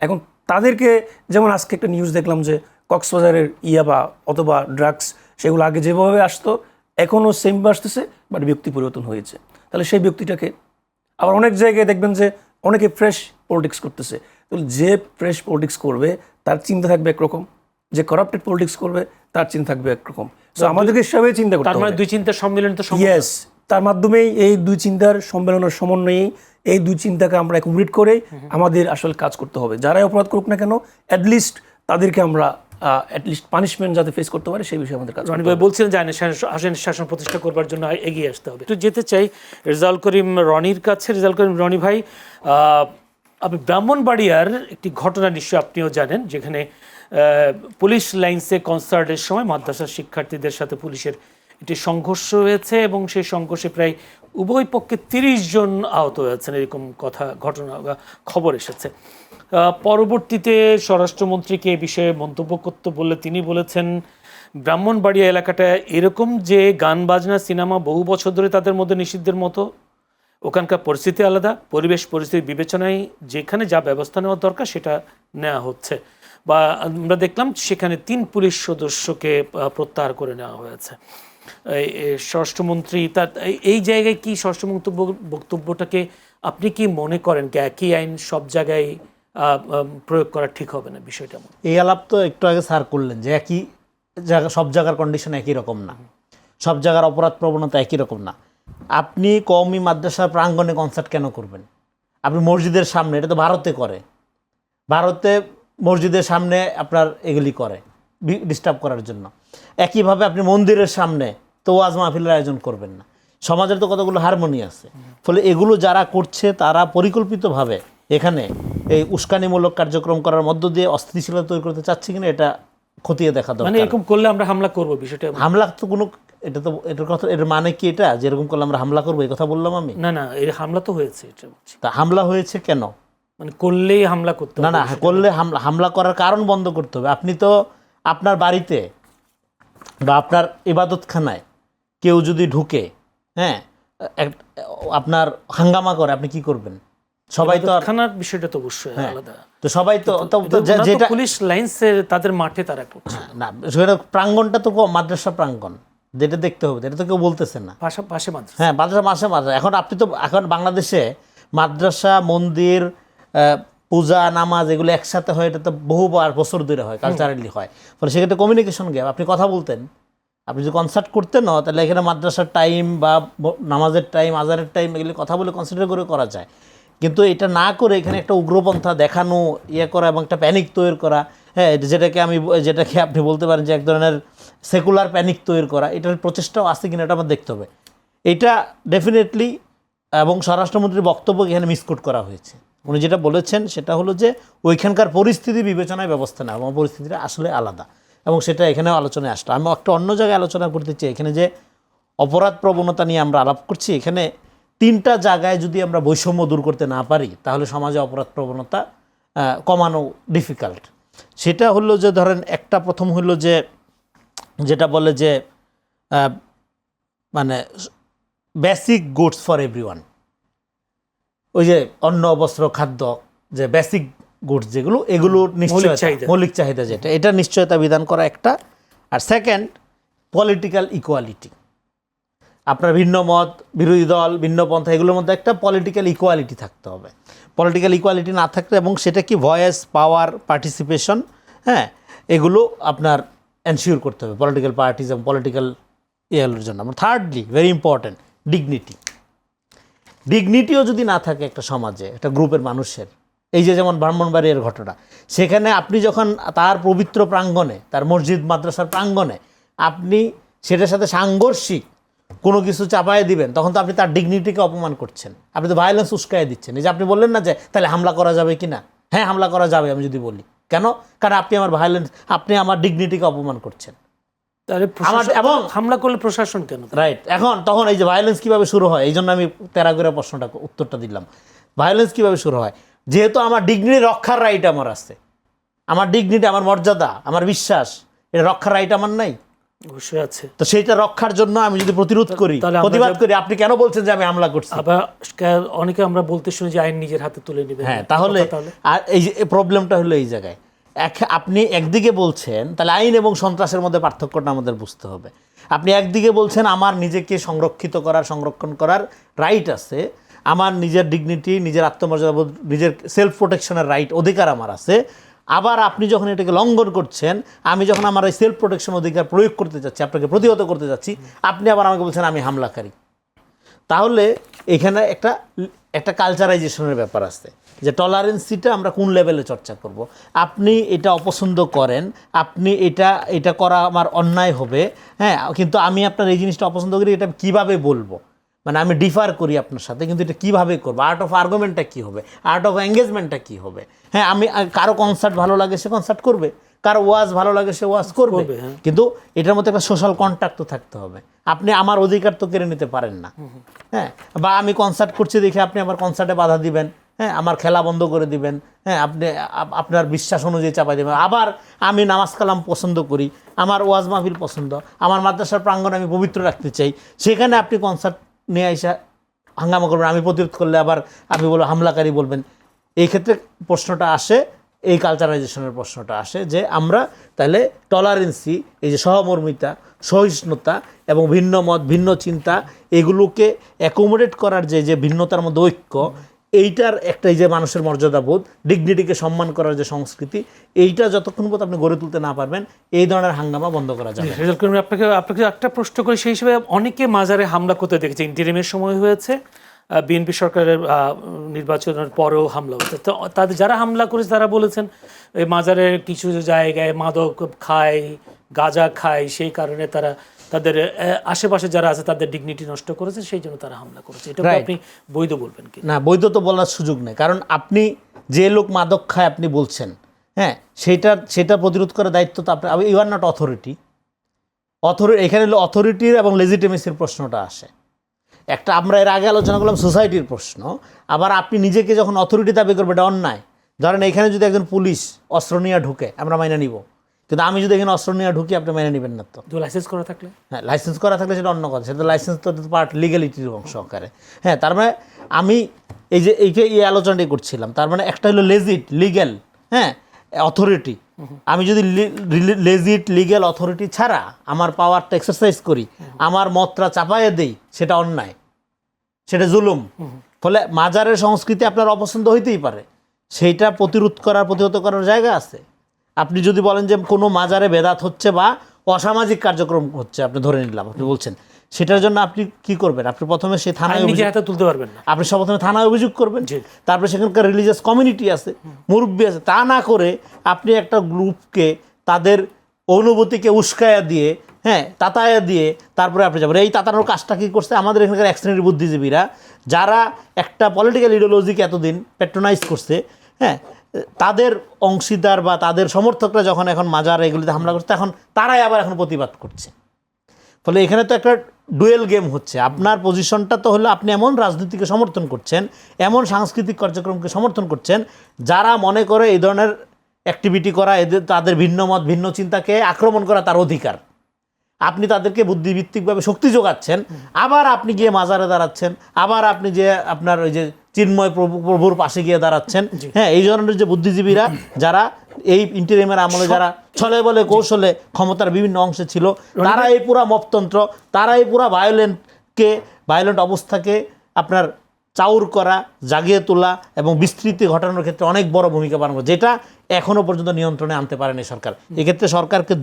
Speaker 2: এখন তাদেরকে, যেমন আজকে একটা নিউজ দেখলাম যে কক্সবাজারের ইয়াবা অথবা ড্রাগস, সেগুলো আগে যেভাবে আসতো এখনও সেমভাবে আসতেছে, বাট ব্যক্তি পরিবর্তন হয়েছে। তাহলে সেই ব্যক্তিটাকে, আবার অনেক জায়গায় দেখবেন যে অনেকে ফ্রেশ পলিটিক্স করতেছে। তাহলে যে ফ্রেশ পলিটিক্স করবে তার চিন্তা থাকবে একরকম, যে করাপ্টেড পলিটিক্স করবে তার চিন্তা থাকবে একরকম। সো আমাদেরকে সেভাবে চিন্তা করতে হবে।
Speaker 1: তার মানে দুই চিন্তার সম্মিলন তো
Speaker 2: ইয়েস, তার মাধ্যমেই এই দুই চিন্তার সম্মেলনের সমন্বয়েই এই দুই চিন্তাকে আমরা অ্যাকোমোডেট করে আমাদের আসলে কাজ করতে হবে। যারাই অপরাধ করুক না কেন, অ্যাটলিস্ট তাদেরকে আমরা অ্যাটলিস্ট পানিশমেন্ট যাতে ফেস করতে পারে সেই বিষয়ে আমাদের কাজ।
Speaker 1: রনি ভাই বলছিলেন যে আইনের শাসন প্রতিষ্ঠা করবার জন্য এগিয়ে আসতে হবে। একটু যেতে চাই রেজাউল করিম রনির কাছে। রেজাউল করিম রনি ভাই, আপনি ব্রাহ্মণবাড়িয়ার একটি ঘটনা নিশ্চয়ই আপনিও জানেন, যেখানে পুলিশ লাইন্সে কনসার্টের সময় মাদ্রাসার শিক্ষার্থীদের সাথে পুলিশের একটি সংঘর্ষ হয়েছে এবং সেই সংঘর্ষে প্রায় উভয় পক্ষে 30 জন আহত হয়েছেন, এরকম খবর এসেছে। পরবর্তীতে স্বরাষ্ট্রমন্ত্রীকে এ বিষয়ে মন্তব্য করতে বললে তিনি বলেছেন, ব্রাহ্মণবাড়িয়া এলাকাটা এরকম যে গান বাজনা সিনেমা বহু বছর ধরে তাদের মধ্যে নিষিদ্ধের মতো, ওখানকার পরিস্থিতি আলাদা, পরিবেশ পরিস্থিতি বিবেচনায় যেখানে যা ব্যবস্থা নেওয়ার দরকার সেটা নেওয়া হচ্ছে। বা আমরা দেখলাম সেখানে 3 পুলিশ সদস্যকে প্রত্যাহার করে নেওয়া হয়েছে। স্বরাষ্ট্রমন্ত্রী তার এই জায়গায় কি স্বরাষ্ট্র বক্তব্যটাকে আপনি কি মনে করেন একই আইন সব জায়গায় প্রয়োগ করা ঠিক হবে না বিষয়টা?
Speaker 3: এই আলাপ তো একটু আগে স্যার করলেন যে একই জায়গা, সব জায়গার কন্ডিশন একই রকম না, সব জায়গার অপরাধ প্রবণতা একই রকম না। আপনি কওমি মাদ্রাসার প্রাঙ্গণে কনসার্ট কেন করবেন? আপনি মসজিদের সামনে, এটা তো ভারতে করে, ভারতে মসজিদের সামনে আপনার এগুলি করে ডিস্টার্ব করার জন্য। একইভাবে আপনি মন্দিরের সামনে তো ওয়াজ মাহফিলের আয়োজন করবেন না। সমাজের তো কতগুলো হারমোনি আছে, ফলে এগুলো যারা করছে তারা পরিকল্পিতভাবে এখানে এই উস্কানিমূলক কার্যক্রম করার মধ্য দিয়ে অস্থিতিশীলতা তৈরি করতে চাচ্ছে কিনা এটা খতিয়ে দেখা দরকার।
Speaker 1: মানে এরকম করলে আমরা হামলা করব, বিষয়টা
Speaker 3: হামলা তো কোনো, এটা তো এটার কথা, এর মানে কি এটা যেরকম করলে আমরা হামলা করবো এই কথা বললাম আমি?
Speaker 1: না, এই হামলা তো হয়েছে, এটা বলছি।
Speaker 3: তা হামলা হয়েছে কেন?
Speaker 1: মানে করলেই হামলা করতে হবে?
Speaker 3: না, করলে হামলা করার কারণ বন্ধ করতে হবে। আপনি তো আপনার বাড়িতে বা আপনার ইবাদতখানায় কেউ যদি ঢুকে, হ্যাঁ, আপনার হাঙ্গামা করে আপনি কি করবেন? সবাই তো
Speaker 1: খানার বিষয়টা তো অবশ্যই আলাদা।
Speaker 3: তো সবাই তো
Speaker 1: যেটা পুলিশ লাইন্সে তাদের মাঠে তারা করছে
Speaker 3: না, সেটা প্রাঙ্গণটা তো মাদ্রাসা প্রাঙ্গণ, যেটা দেখতে হবে, এটা তো কেউ বলতেছে না।
Speaker 1: পাশে মাদ্রাসা।
Speaker 3: হ্যাঁ, মাদ্রাসা মাদ্রাসা। এখন আপনি তো এখন বাংলাদেশে মাদ্রাসা, মন্দির, পূজা, নামাজ এগুলো একসাথে হয়, এটা তো বহুবার বছর ধরে হয়, কালচারালি হয়। ফলে সেক্ষেত্রে কমিউনিকেশন গ্যাপ। আপনি কথা বলতেন, আপনি যদি কনসার্ট করতেন না, তাহলে এখানে মাদ্রাসার টাইম বা নামাজের টাইম, আজানের টাইম এগুলো কথা বলে কনসিডার করে করা যায়। কিন্তু এটা না করে এখানে একটা উগ্রপন্থা দেখানো, করা এবং একটা প্যানিক তৈরি করা, হ্যাঁ, যেটাকে আপনি বলতে পারেন যে এক ধরনের সেকুলার প্যানিক তৈরি করা, এটার প্রচেষ্টাও আছে কিনা এটা আমার দেখতে হবে। এটা ডেফিনেটলি, এবং স্বরাষ্ট্রমন্ত্রীর বক্তব্য এখানে মিসকোট করা হয়েছে। উনি যেটা বলেছেন সেটা হলো যে ওইখানকার পরিস্থিতি বিবেচনায় ব্যবস্থা নেওয়া, এবং পরিস্থিতিটা আসলে আলাদা, এবং সেটা এখানেও আলোচনায় আসলো। আমি একটা অন্য জায়গায় আলোচনা করতে চাই। এখানে যে অপরাধ প্রবণতা নিয়ে আমরা আলাপ করছি, এখানে 3টা জায়গায় যদি আমরা বৈষম্য দূর করতে না পারি, তাহলে সমাজে অপরাধ প্রবণতা কমানো ডিফিকাল্ট। সেটা হলো যে ধরেন একটা প্রথম হলো যে যেটা বলে যে মানে বেসিক গুডস ফর এভরিওয়ান, ওই যে অন্ন, বস্ত্র, খাদ্য, যে বেসিক গুডস যেগুলো, এগুলোর নিশ্চয়তা, মৌলিক চাহিদা যেটা, এটা নিশ্চয়তা বিধান করা একটা। আর সেকেন্ড, পলিটিক্যাল ইকুয়ালিটি। আপনার ভিন্ন মত, বিরোধী দল, ভিন্ন পন্থা, এগুলোর মধ্যে একটা পলিটিক্যাল ইকুয়ালিটি থাকতে হবে। পলিটিক্যাল ইকুয়ালিটি না থাকলে, এবং সেটা কি ভয়েস, পাওয়ার, পার্টিসিপেশন, হ্যাঁ, এগুলো আপনার এনশিওর করতে হবে পলিটিক্যাল পার্টিজ এবং পলিটিক্যাল ইয়ের জন্য। আমার থার্ডলি, ভেরি ইম্পর্ট্যান্ট, ডিগনিটি। ডিগনিটিও যদি না থাকে একটা সমাজে, একটা গ্রুপের মানুষের, এই যে যেমন ব্রাহ্মণবাড়িয়ার ঘটনা, সেখানে আপনি যখন তার পবিত্র প্রাঙ্গণে, তার মসজিদ মাদ্রাসার প্রাঙ্গণে আপনি সেটার সাথে সাংঘর্ষিক কোনো কিছু চাপায় দিবেন, তখন তো আপনি তার ডিগনিটিকে অপমান করছেন, আপনি তো ভায়োলেন্স উস্কায় দিচ্ছেন। এই যে আপনি বললেন না যে তাহলে হামলা করা যাবে কি না, হ্যাঁ হামলা করা যাবে আমি যদি বলি, কেন? কারণ আপনি আমার ভায়োলেন্স, আপনি আমার ডিগনিটিকে অপমান করছেন।
Speaker 1: এবং হামলা করলে প্রশাসন কেন?
Speaker 3: রাইট। এখন তখন এই যে ভায়োলেন্স কীভাবে শুরু হয়, এই জন্য আমি তেরা করে উত্তরটা দিলাম। ভায়োলেন্স কীভাবে শুরু হয়? যেহেতু আমার ডিগনিটি রক্ষার রাইট আমার আছে, আমার ডিগনিটি, আমার মর্যাদা, আমার বিশ্বাস, এটা রক্ষার রাইট আমার নাই?
Speaker 1: অবশ্যই আছে।
Speaker 3: তো সেইটা রক্ষার জন্য আমি যদি প্রতিরোধ করি, প্রতিবাদ করি, আপনি কেন বলছেন যে আমি হামলা করছি?
Speaker 1: আবার অনেকে আমরা বলতে শুনি যে আইন নিজের হাতে তুলে নেবে।
Speaker 3: হ্যাঁ, তাহলে আর এই যে প্রবলেমটা হলো এই জায়গায়, আপনি একদিকে বলছেন, তাহলে আইন এবং সন্ত্রাসের মধ্যে পার্থক্যটা আমাদের বুঝতে হবে। আপনি একদিকে বলছেন আমার নিজেকে সংরক্ষিত করার, সংরক্ষণ করার রাইট আছে, আমার নিজের ডিগনিটি, নিজের আত্মমর্যাদা, নিজের সেলফ প্রোটেকশনের রাইট, অধিকার আমার আছে। আবার আপনি যখন এটাকে লঙ্ঘন করছেন, আমি যখন আমার এই সেলফ প্রোটেকশন অধিকার প্রয়োগ করতে যাচ্ছি, আপনাকে প্রতিহত করতে যাচ্ছি, আপনি আবার আমাকে বলছেন আমি হামলাকারী। তাহলে এখানে একটা কালচারাইজেশনের ব্যাপার আছে, যে টলারেন্সিটা আমরা কোন লেভেলে চর্চা করব। আপনি এটা অপছন্দ করেন, আপনি এটা করা আমার অন্যায় হবে, হ্যাঁ, কিন্তু আমি আপনার এই জিনিসটা অপছন্দ করি, এটা কীভাবে বলবো, মানে আমি ডিফার করি আপনার সাথে, কিন্তু এটা কীভাবে করবো, আর্ট অফ আর্গুমেন্টটা কী হবে, আর্ট অফ এঙ্গেজমেন্টটা কী হবে। হ্যাঁ, আমি কারো কনসার্ট ভালো লাগে সে কনসার্ট করবে, কারো ওয়াজ ভালো লাগে সে ওয়াজ করবে, কিন্তু এটার মধ্যে একটা সোশ্যাল কন্ট্যাক্ট তো থাকতে হবে। আপনি আমার অধিকার তো কেড়ে নিতে পারেন না, হ্যাঁ, বা আমি কনসার্ট করছি দেখে আপনি আমার কনসার্টে বাধা দিবেন, হ্যাঁ, আমার খেলা বন্ধ করে দিবেন, হ্যাঁ, আপনি আপনার বিশ্বাস অনুযায়ী চাপাই দেবেন। আবার আমি নামাজ কালাম পছন্দ করি, আমার ওয়াজ মাহফিল পছন্দ, আমার মাদ্রাসার প্রাঙ্গণ আমি পবিত্র রাখতে চাই, সেখানে আপনি কনসার্ট নিয়ে এসে হাঙ্গামা করবেন, আমি প্রতিরোধ করলে আবার আপনি বলবেন হামলাকারী বলবেন। এই ক্ষেত্রে প্রশ্নটা আসে, এই কালচারাইজেশনের প্রশ্নটা আসে, যে আমরা তাহলে টলারেন্সি, এই যে সহমর্মিতা, সহিষ্ণুতা এবং ভিন্ন মত, ভিন্ন চিন্তা, এগুলোকে অ্যাকোমোডেট করার যে ভিন্নতার মধ্যে ঐক্য, এইটার একটা, এই যে মানুষের মর্যাদাবোধ, ডিগনিটিকে সম্মান করার যে সংস্কৃতি, এইটা যতক্ষণ পর্যন্ত আপনি গড়ে তুলতে না পারবেন, এই ধরনের হাঙ্গামা বন্ধ করা যাবে।
Speaker 1: আপনাকে একটা প্রশ্ন করি, সেই হিসেবে অনেকে মাজারে হামলা করতে দেখেছে, ইন্টারিমের সময় হয়েছে, বিএনপি সরকারের নির্বাচনের পরেও হামলা হয়েছে। তো তাদের যারা হামলা করেছে তারা বলেছেন এই মাজারের কিছু জায়গায় মাদক খায়, গাঁজা খায়, সেই কারণে তারা তাদের আশেপাশে যারা আছে তাদের ডিগনিটি নষ্ট করেছে, সেই জন্য তারা হামলা করেছে। এটা আপনি বৈধ বলবেন কি?
Speaker 3: না, বৈধ তো বলার সুযোগ নেই, কারণ আপনি যে লোক মাদক খায় আপনি বলছেন, হ্যাঁ, সেটা প্রতিরোধ করার দায়িত্ব তো আপনার। You are not authority. এখানে অথরিটির এবং লেজিটিমেসির প্রশ্নটা আসে। একটা আমরা এর আগে আলোচনা করলাম সোসাইটির প্রশ্ন, আবার আপনি নিজেকে যখন অথরিটি দাবি করবেন, এটা অন্যায়। ধরেন এখানে যদি একজন পুলিশ অস্ত্র নিয়ে ঢুকে, আমরা মাইনে নিব, তো কিন্তু আমি যদি এখানে অস্ত্র নিয়ে ঢুকি আপনি মেনে নেবেন না তো।
Speaker 1: লাইসেন্স করা থাকলে?
Speaker 3: হ্যাঁ, লাইসেন্স করা থাকলে সেটা অন্য কথা, সেটা লাইসেন্স তো পার্ট লিগ্যালিটির অংশ সহকারে। হ্যাঁ, তার মানে আমি এই আলোচনাটি করছিলাম, তার মানে একটা হলো লেজিট লিগ্যাল, হ্যাঁ, অথরিটি। আমি যদি লেজিট লিগ্যাল অথরিটি ছাড়া আমার পাওয়ারটা এক্সারসাইজ করি, আমার মতটা চাপাইয়ে দেই, সেটা অন্যায়, সেটা জুলুম। ফলে মাজারের সংস্কৃতি আপনার অপছন্দ হইতেই পারে, সেইটা প্রতিহত করার জায়গা আছে। আপনি যদি বলেন যে কোনো মাজারে বেদাত হচ্ছে বা অসামাজিক কার্যক্রম হচ্ছে, আপনি ধরে নিলাম, আপনি বলছেন, সেটার জন্য আপনি কি করবেন? আপনি প্রথমে সেই থানায়
Speaker 1: নিজে হাতে তুলতে পারবেন না,
Speaker 3: আপনি প্রথমে থানায় অভিযোগ করবেন, তারপরে সেখানকার রিলিজিয়াস কমিউনিটি আছে, মুরব্বী আছে, তা না করে আপনি একটা গ্রুপকে তাদের অনুভূতিকে উস্কায়া দিয়ে, হ্যাঁ, তাতায়া দিয়ে তারপরে আপনি যাবেন। এই তাতানোর কাজটা কী করছে আমাদের এখানকার এক শ্রেণীর বুদ্ধিজীবীরা, যারা একটা পলিটিক্যাল ইডিওলজিকে এতদিন প্যাট্রোনাইজ করছে, হ্যাঁ, তাদের অংশীদার বা তাদের সমর্থকরা যখন এখন মাজার এগুলিতে হামলা করছে, তখন তারাই আবার এখন প্রতিবাদ করছে। ফলে এখানে তো একটা ডুয়েল গেম হচ্ছে। আপনার পজিশনটা তো হলো আপনি এমন রাজনীতিকে সমর্থন করছেন, এমন সাংস্কৃতিক কার্যক্রমকে সমর্থন করছেন, যারা মনে করে এই ধরনের অ্যাক্টিভিটি করা, তাদের ভিন্ন মত ভিন্ন চিন্তাকে আক্রমণ করা তার অধিকার। আপনি তাদেরকে বুদ্ধিভিত্তিকভাবে শক্তি যোগাচ্ছেন, আবার আপনি গিয়ে মাজারে দাঁড়াচ্ছেন, আবার আপনি যে আপনার ওই যে চিন্ময় প্রভুর পাশে গিয়ে দাঁড়াচ্ছেন। হ্যাঁ, এই ধরনের যে বুদ্ধিজীবীরা যারা এই ইন্টারিমের আমলে যারা ছলে বলে কৌশলে ক্ষমতার বিভিন্ন অংশে ছিল, তারা এই পুরা মপতন্ত্র, তারা এই পুরা ভায়োলেন্ট অবস্থাকে আপনার চাউর করা, জাগিয়ে তোলা এবং বিস্তৃতি ঘটানোর ক্ষেত্রে অনেক বড় ভূমিকা পালন করে, যেটা এখনও পর্যন্ত নিয়ন্ত্রণে আনতে পারেনি সরকার। এক্ষেত্রে সরকারকে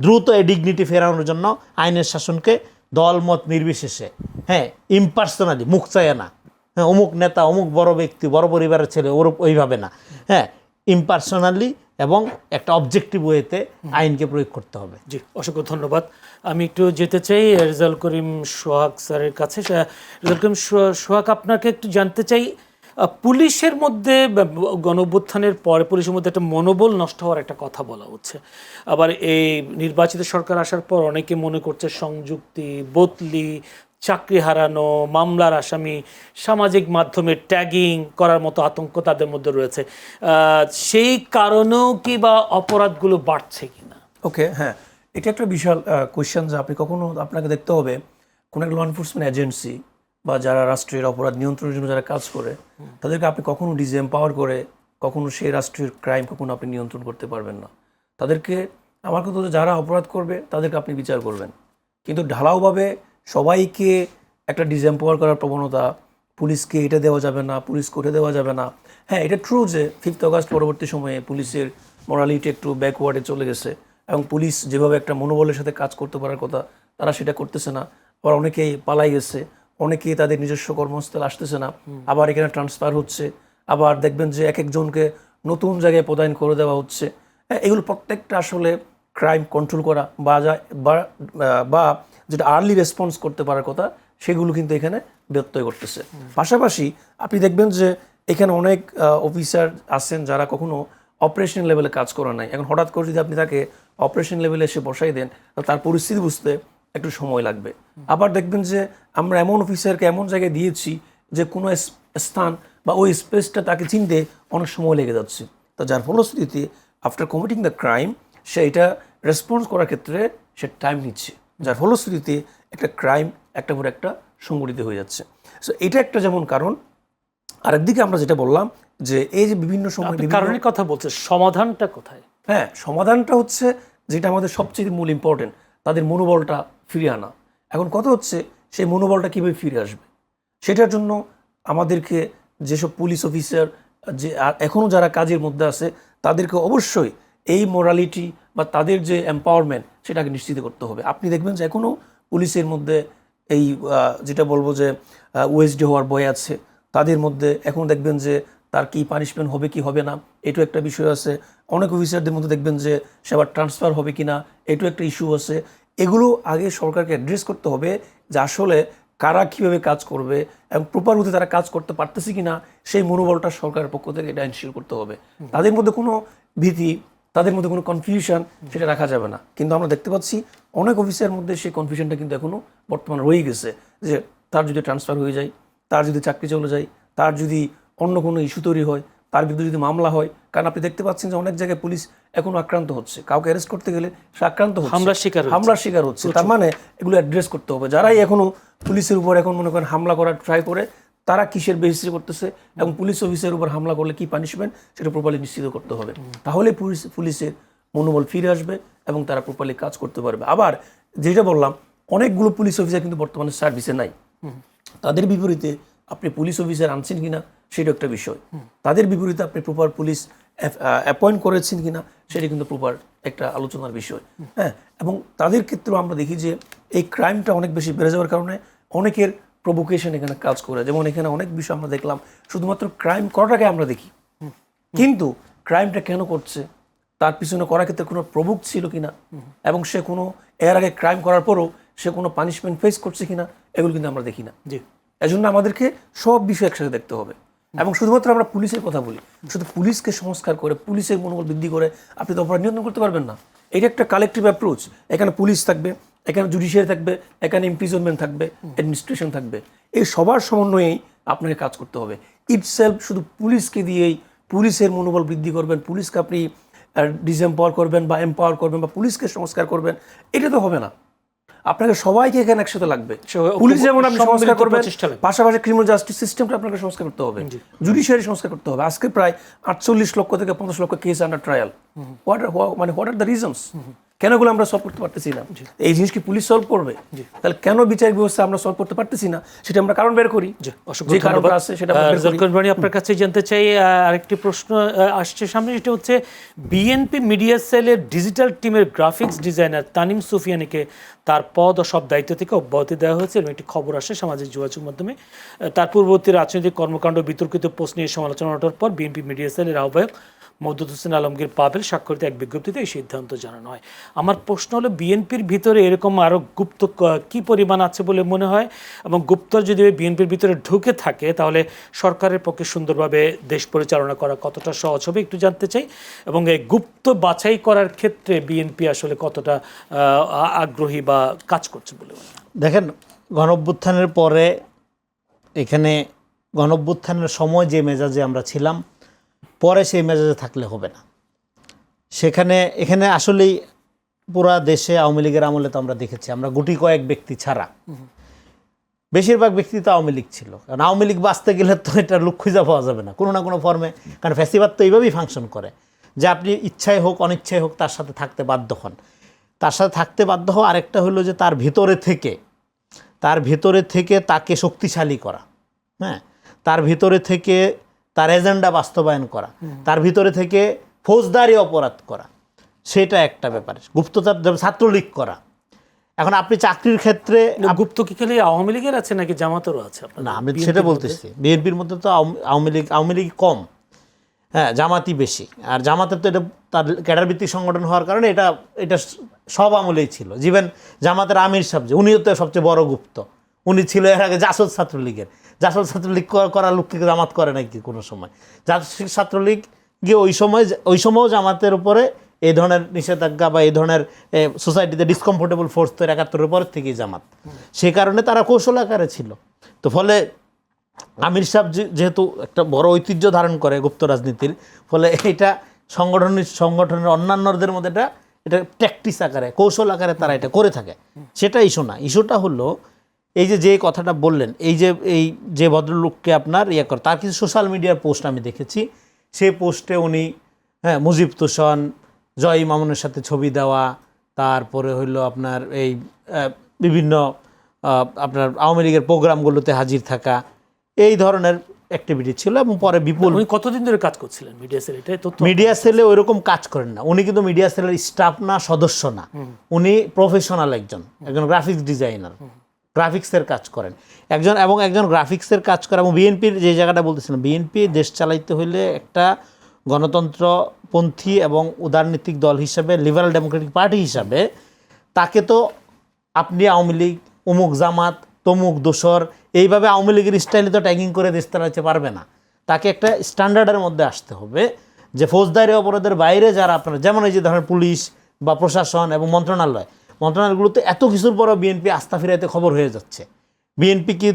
Speaker 3: দ্রুত এই ডিগনিটি ফেরানোর জন্য আইনের শাসনকে দলমত নির্বিশেষে, হ্যাঁ, ইম্পার্সোনালি, মুখ চায় না, হ্যাঁ, অমুক নেতা, অমুক বড় ব্যক্তি, বড় পরিবারের ছেলে, ওইভাবে না, হ্যাঁ, ইম্পার্সোনালি এবং একটা অবজেক্টিভ ওয়েতে আইনকে প্রয়োগ করতে হবে।
Speaker 1: জি, অসংখ্য ধন্যবাদ। আমি একটু যেতে চাই রেজাউল করিম সোহাগ স্যারের কাছে। রেজাউল করিম সোহাগ, আপনাকে একটু জানতে চাই, পুলিশের মধ্যে গণঅভ্যুত্থানের পরে পুলিশের মধ্যে একটা মনোবল নষ্ট হওয়ার একটা কথা বলা হচ্ছে। আবার এই নির্বাচিত সরকার আসার পর অনেকে মনে করছে সংযুক্তি, বদলি, চাকরি হারানো, মামলার আসামি, সামাজিক মাধ্যমে ট্যাগিং করার মতো আতঙ্ক তাদের মধ্যে রয়েছে। সেই কারণেও কি বা অপরাধগুলো বাড়ছে কিনা?
Speaker 2: ওকে, হ্যাঁ, এটা একটা বিশাল কোয়েশ্চেন, যে আপনি কখনো আপনাকে দেখতে হবে কোনো একটা ল এনফোর্সমেন্ট এজেন্সি বা যারা রাষ্ট্রের অপরাধ নিয়ন্ত্রণের জন্য যারা কাজ করে, তাদেরকে আপনি কখনো ডিসএম্পাওয়ার করে কখনো সেই রাষ্ট্রের ক্রাইম কখনো আপনি নিয়ন্ত্রণ করতে পারবেন না। তাদেরকে, আমার কথা হচ্ছে, যারা অপরাধ করবে তাদেরকে আপনি বিচার করবেন, কিন্তু ঢালাওভাবে সবাইকে একটা ডিসএম্পাওয়ার করার প্রবণতা, পুলিশকে এটা দেওয়া যাবে না, পুলিশকে ওটা দেওয়া যাবে না। হ্যাঁ, এটা ট্রু যে 5 আগস্ট পরবর্তী সময়ে পুলিশের মোরালিটি একটু ব্যাকওয়ার্ডে চলে গেছে এবং পুলিশ যেভাবে একটা মনোবলের সাথে কাজ করতে পারার কথা, তারা সেটা করতেছে না। আবার অনেকেই পালাই গেছে, অনেকেই তাদের নিজস্ব কর্মস্থলে আসতেছে না, আবার এখানে ট্রান্সফার হচ্ছে, আবার দেখবেন যে এক একজনকে নতুন জায়গায় পদায়ন করে দেওয়া হচ্ছে। এগুলো প্রত্যেকটা আসলে ক্রাইম কন্ট্রোল করা বা যেটা আর্লি রেসপন্স করতে পারার কথা, সেগুলো কিন্তু এখানে ব্যত্যয় করতেছে। পাশাপাশি আপনি দেখবেন যে এখানে অনেক অফিসার আছেন যারা কখনো অপারেশনাল লেভেলে কাজ করা নাই। এখন হঠাৎ করে যদি আপনি তাকে অপারেশন লেভেলে এসে বসাই দেন, তার পরিস্থিতি বুঝতে একটু সময় লাগবে। আবার দেখবেন যে আমরা এমন অফিসারকে এমন জায়গায় দিয়েছি যে কোনো স্থান বা ওই স্পেসটা তাকে চিনতে অনেক সময় লেগে যাচ্ছে। তো যার ফলশ্রুতিতে আফটার কমিটিং দ্য ক্রাইম, সে এটা রেসপন্স করার ক্ষেত্রে সে টাইম নিচ্ছে, যার ফলশ্রুতিতে একটা ক্রাইম একটা পর একটা সংগঠিত হয়ে যাচ্ছে। সো এটা একটা যেমন কারণ। আরেকদিকে আমরা যেটা বললাম যে এই যে বিভিন্ন সময়
Speaker 1: কারণের কথা বলছে, সমাধানটা কোথায়?
Speaker 2: হ্যাঁ, সমাধানটা হচ্ছে যেটা আমাদের সবচেয়ে মূল ইম্পর্টেন্ট, তাদের মনোবলটা ফিরিয়ে আনা। এখন কথা হচ্ছে সেই মনোবলটা কীভাবে ফিরে আসবে, সেটার জন্য আমাদেরকে যেসব পুলিশ অফিসার যে এখনও যারা কাজের মধ্যে আছে, তাদেরকে অবশ্যই এই মোরালিটি বা তাদের যে এম্পাওয়ারমেন্ট, সেটাকে নিশ্চিত করতে হবে। আপনি দেখবেন যে এখনও পুলিশের মধ্যে এই যেটা বলবো যে ওএসডি হওয়ার ভয় আছে, তাদের মধ্যে এখন দেখবেন যে তার কি পানিশমেন্ট হবে কি হবে না, এটাও একটা বিষয় আছে। অনেক অফিসারদের মধ্যে দেখবেন যে সে আবার ট্রান্সফার হবে কি না, এটাও একটা ইস্যু আছে। এগুলো আগে সরকারকে অ্যাড্রেস করতে হবে যে আসলে কারা কীভাবে কাজ করবে এবং প্রপার ওয়েতে তারা কাজ করতে পারতেছে কি না, সেই মনোবলটা সরকারের পক্ষ থেকে এটা এনশিওর করতে হবে। তাদের মধ্যে কোনো ভীতি, তাদের মধ্যে কোনো কনফিউশন, সেটা রাখা যাবে না। কিন্তু আমরা দেখতে পাচ্ছি অনেক অফিসের মধ্যে সেই কনফিউশনটা কিন্তু এখনও বর্তমানে রয়ে গেছে, যে তার যদি ট্রান্সফার হয়ে যায়, তার যদি চাকরি চলে যায়, তার যদি অন্য কোনো ইস্যু তৈরি হয়, তার বিরুদ্ধে যদি মামলা হয়, কারণ আপনি দেখতে পাচ্ছেন যে অনেক জায়গায় পুলিশ এখনো আক্রান্ত হচ্ছে, কাউকে অ্যারেস্ট করতে গেলে সে আক্রান্ত হচ্ছে, হামলার শিকার হচ্ছে। তার মানে এগুলো অ্যাড্রেস করতে হবে। যারাই এখনো পুলিশের উপর এখন মনে করেন হামলা করার ট্রাই করে, তারা কিসের বেসিসে করতেছে এবং পুলিশ অফিসের উপর হামলা করলে কি পানিশমেন্ট সেটা প্রপারলি নিশ্চিত করতে হবে। তাহলে পুলিশের মনোবল ফিরে আসবে এবং তারা প্রপারলি কাজ করতে পারবে। আবার যেটা বললাম, অনেকগুলো পুলিশ অফিসার কিন্তু বর্তমানে সার্ভিসে নাই। তাদের বিপরীতে আপনি পুলিশ অফিসার আনছেন কিনা সেটা একটা বিষয়, তাদের বিপরীতে আপনি প্রপার পুলিশ অ্যাপয়েন্ট করেছেন কিনা সেটা কিন্তু প্রপার একটা আলোচনার বিষয়। হ্যাঁ, এবং তাদের ক্ষেত্রেও আমরা দেখি যে এই ক্রাইমটা অনেক বেশি বেড়ে যাওয়ার কারণে অনেকের প্রভোকেশন এখানে কাজ করে। যেমন এখানে অনেক বিষয় আমরা দেখলাম, শুধুমাত্র ক্রাইম করাটাকে আমরা দেখি, কিন্তু ক্রাইমটা কেন করছে, তার পিছনে করার ক্ষেত্রে কোনো প্রভোক ছিল কিনা, এবং সে কোনো এর আগে ক্রাইম করার পরও সে কোনো পানিশমেন্ট ফেস করছে কিনা, এগুলো কিন্তু আমরা দেখি না। এজন্য আমাদেরকে সব বিষয় একসাথে দেখতে হবে। এবং শুধুমাত্র আমরা পুলিশের কথা বলি, শুধু পুলিশকে সংস্কার করে, পুলিশের মনোবল বৃদ্ধি করে আপনি তো অপরাধ নিয়ন্ত্রণ করতে পারবেন না। এটা একটা কালেকটিভ অ্যাপ্রোচ। এখানে পুলিশ থাকবে, এখানে জুডিশিয়ারি থাকবে, এখানে ইমপ্রিজনমেন্ট থাকবে, অ্যাডমিনিস্ট্রেশন থাকবে। এই সবার সমন্বয়েই আপনাকে কাজ করতে হবে। ইটসেলফ শুধু পুলিশকে দিয়েই পুলিশের মনোবল বৃদ্ধি করবেন, পুলিশকে আপনি ডিসএম্পাওয়ার করবেন বা এম্পাওয়ার করবেন বা পুলিশকে সংস্কার করবেন, এটা তো হবে না। আপনাকে সবাইকে এখানে একসাথে লাগবে। পুলিশ যেমন আপনি সংস্কার করবেন, পাশাপাশি ক্রিমিনাল জাস্টিস সিস্টেমটা আপনাকে সংস্কার করতে হবে, জুডিশিয়ারি সংস্কার করতে হবে। আজকে প্রায় 48 লক্ষ থেকে 50 লক্ষ case under trial. What are the reasons? কেন এগুলো আমরা সলভ করতে পারতেছি না? এই জিনিস কি পুলিশ সলভ করবে? তাহলে কেন বিচারিক ব্যবস্থা আমরা সলভ করতে পারতেছি না, সেটা আমরা কারণ বের করি। যে কারণটা আছে সেটা
Speaker 1: আপনার কাছে জানতে চাই। আরেকটি প্রশ্ন আসছে সামনে, সেটা হচ্ছে বিএনপি মিডিয়া সেলের ডিজিটাল টিমের গ্রাফিক্স ডিজাইনার তানিম সুফিয়ানিকে তার পদ ও সব দায়িত্ব থেকে অব্যাহতি দেওয়া হয়েছে এবং একটি খবর আসে সামাজিক যোগাযোগ মাধ্যমে। তার পূর্ববর্তী রাজনৈতিক কর্মকাণ্ড বিতর্কিত পোস্ট নিয়ে সমালোচনা ওঠার পর বিএনপি মিডিয়া সেলের আহ্বায়ক মওদুদ হোসেন আলমগীর পাবেল স্বাক্ষরিত এক বিজ্ঞপ্তিতে এই সিদ্ধান্ত জানানো হয়। আমার প্রশ্ন হলো, বিএনপির ভিতরে এরকম আরও গুপ্ত কি পরিমাণ আছে বলে মনে হয়, এবং গুপ্ত যদি বিএনপির ভিতরে ঢুকে থাকে তাহলে সরকারের পক্ষে সুন্দরভাবে দেশ পরিচালনা করা কতটা সহজ হবে একটু জানতে চাই। এবং এই গুপ্ত বাছাই করার ক্ষেত্রে বিএনপি আসলে কতটা আগ্রহী বা কাজ করছে বলে মনে হয়?
Speaker 3: দেখেন, গণঅভ্যুত্থানের পরে এখানে গণঅভ্যুত্থানের সময় যে মেজাজে আমরা ছিলাম, পরে সেই মেজাজে থাকলে হবে না। এখানে আসলেই পুরা দেশে আওয়ামী লীগের আমলে তো আমরা দেখেছি, আমরা গুটি কয়েক ব্যক্তি ছাড়া বেশিরভাগ ব্যক্তি তো আওয়ামী লীগ ছিল। কারণ আওয়ামী লীগ বাঁচতে গেলে তো এটা লোক খুঁজে পাওয়া যাবে না কোনো না কোনো ফর্মে। কারণ ফ্যাসিবাদ তো এইভাবেই ফাংশন করে যে আপনি ইচ্ছায় হোক অনিচ্ছায় হোক তার সাথে থাকতে বাধ্য হন। তার সাথে থাকতে বাধ্য হওয়া আরেকটা হলো যে তার ভিতরে থেকে তাকে শক্তিশালী করা, হ্যাঁ, তার ভিতরে থেকে তার এজেন্ডা বাস্তবায়ন করা, তার ভিতরে থেকে ফৌজদারি অপরাধ করা, সেটা একটা ব্যাপার। গুপ্তচর, ছাত্রলীগ করা। এখন আপনি চাকরির ক্ষেত্রে
Speaker 1: গুপ্ত কি খালি আওয়ামী লীগের আছে নাকি জামাতেরও আছে?
Speaker 3: না, আমি সেটা বলতেছি। বিএনপির মধ্যে তো আওয়ামী লীগ কম, হ্যাঁ, জামাতই বেশি। আর জামাতের তো এটা তার ক্যাডার ভিত্তিক সংগঠন হওয়ার কারণে এটা সব আমলেই ছিল। ইভেন জামাতের আমির সাহেব, উনিও তো সবচেয়ে বড় গুপ্ত। উনি ছিল এর আগে জাসদ ছাত্রলীগের। জাসদ ছাত্রলীগ করার লোককে জামাত করে নাকি কোনো সময়? জাসদ ছাত্রলীগ গিয়ে ওই সময়ও জামাতের উপরে এই ধরনের নিষেধাজ্ঞা বা এই ধরনের সোসাইটিতে ডিসকমফোর্টেবল ফোর্স তো ৭১-এর পরের থেকেই জামাত। সেই কারণে তারা কৌশল আকারে ছিল। তো ফলে আমির সাহেব যেহেতু একটা বড় ঐতিহ্য ধারণ করে গুপ্ত রাজনীতির, ফলে এটা সংগঠনের অন্যান্যদের মধ্যে এটা প্র্যাকটিস আকারে, কৌশল আকারে তারা এটা করে থাকে। সেটা ইস্যু না। ইস্যুটা হলো এই যে কথাটা বললেন, এই যে ভদ্রলোককে আপনার করে, তার কিছু সোশ্যাল মিডিয়ার পোস্ট আমি দেখেছি। সেই পোস্টে উনি, হ্যাঁ, মুজিব তোষণ, জয় মামুনের সাথে ছবি দেওয়া, তারপরে হইলো আপনার এই বিভিন্ন আপনার আওয়ামী লীগের প্রোগ্রামগুলোতে হাজির থাকা, এই ধরনের অ্যাক্টিভিটি ছিল। এবং পরে বিপুল,
Speaker 1: উনি কতদিন ধরে কাজ করছিলেন মিডিয়া সেলে?
Speaker 3: মিডিয়া সেলে ওইরকম কাজ করেন না উনি, কিন্তু মিডিয়া সেলের স্টাফ না, সদস্য না। উনি প্রফেশনাল একজন গ্রাফিক্স ডিজাইনার, গ্রাফিক্সের কাজ করেন একজন গ্রাফিক্সের কাজ করে। এবং বিএনপির যে জায়গাটা বলতেছিলাম, বিএনপি দেশ চালাইতে হইলে একটা গণতন্ত্রপন্থী এবং উদারনীতিক দল হিসাবে, লিবারাল ডেমোক্রেটিক পার্টি হিসাবে, তাকে তো আপনি আওয়ামী লীগ, অমুক জামাত, তমুক দোসর, এইভাবে আওয়ামী লীগের স্টাইলে তো ট্যাগিং করে দেশ চালাতে পারবে না। তাকে একটা স্ট্যান্ডার্ডের মধ্যে আসতে হবে যে ফৌজদারি অপরাধের বাইরে যারা আপনার, যেমন এই যে ধরেন পুলিশ বা প্রশাসন এবং মন্ত্রণালয়গুলোতে এত কিছুর পরও বিএনপি আস্থা ফিরাইতে খবর হয়ে যাচ্ছে। বিএনপি কি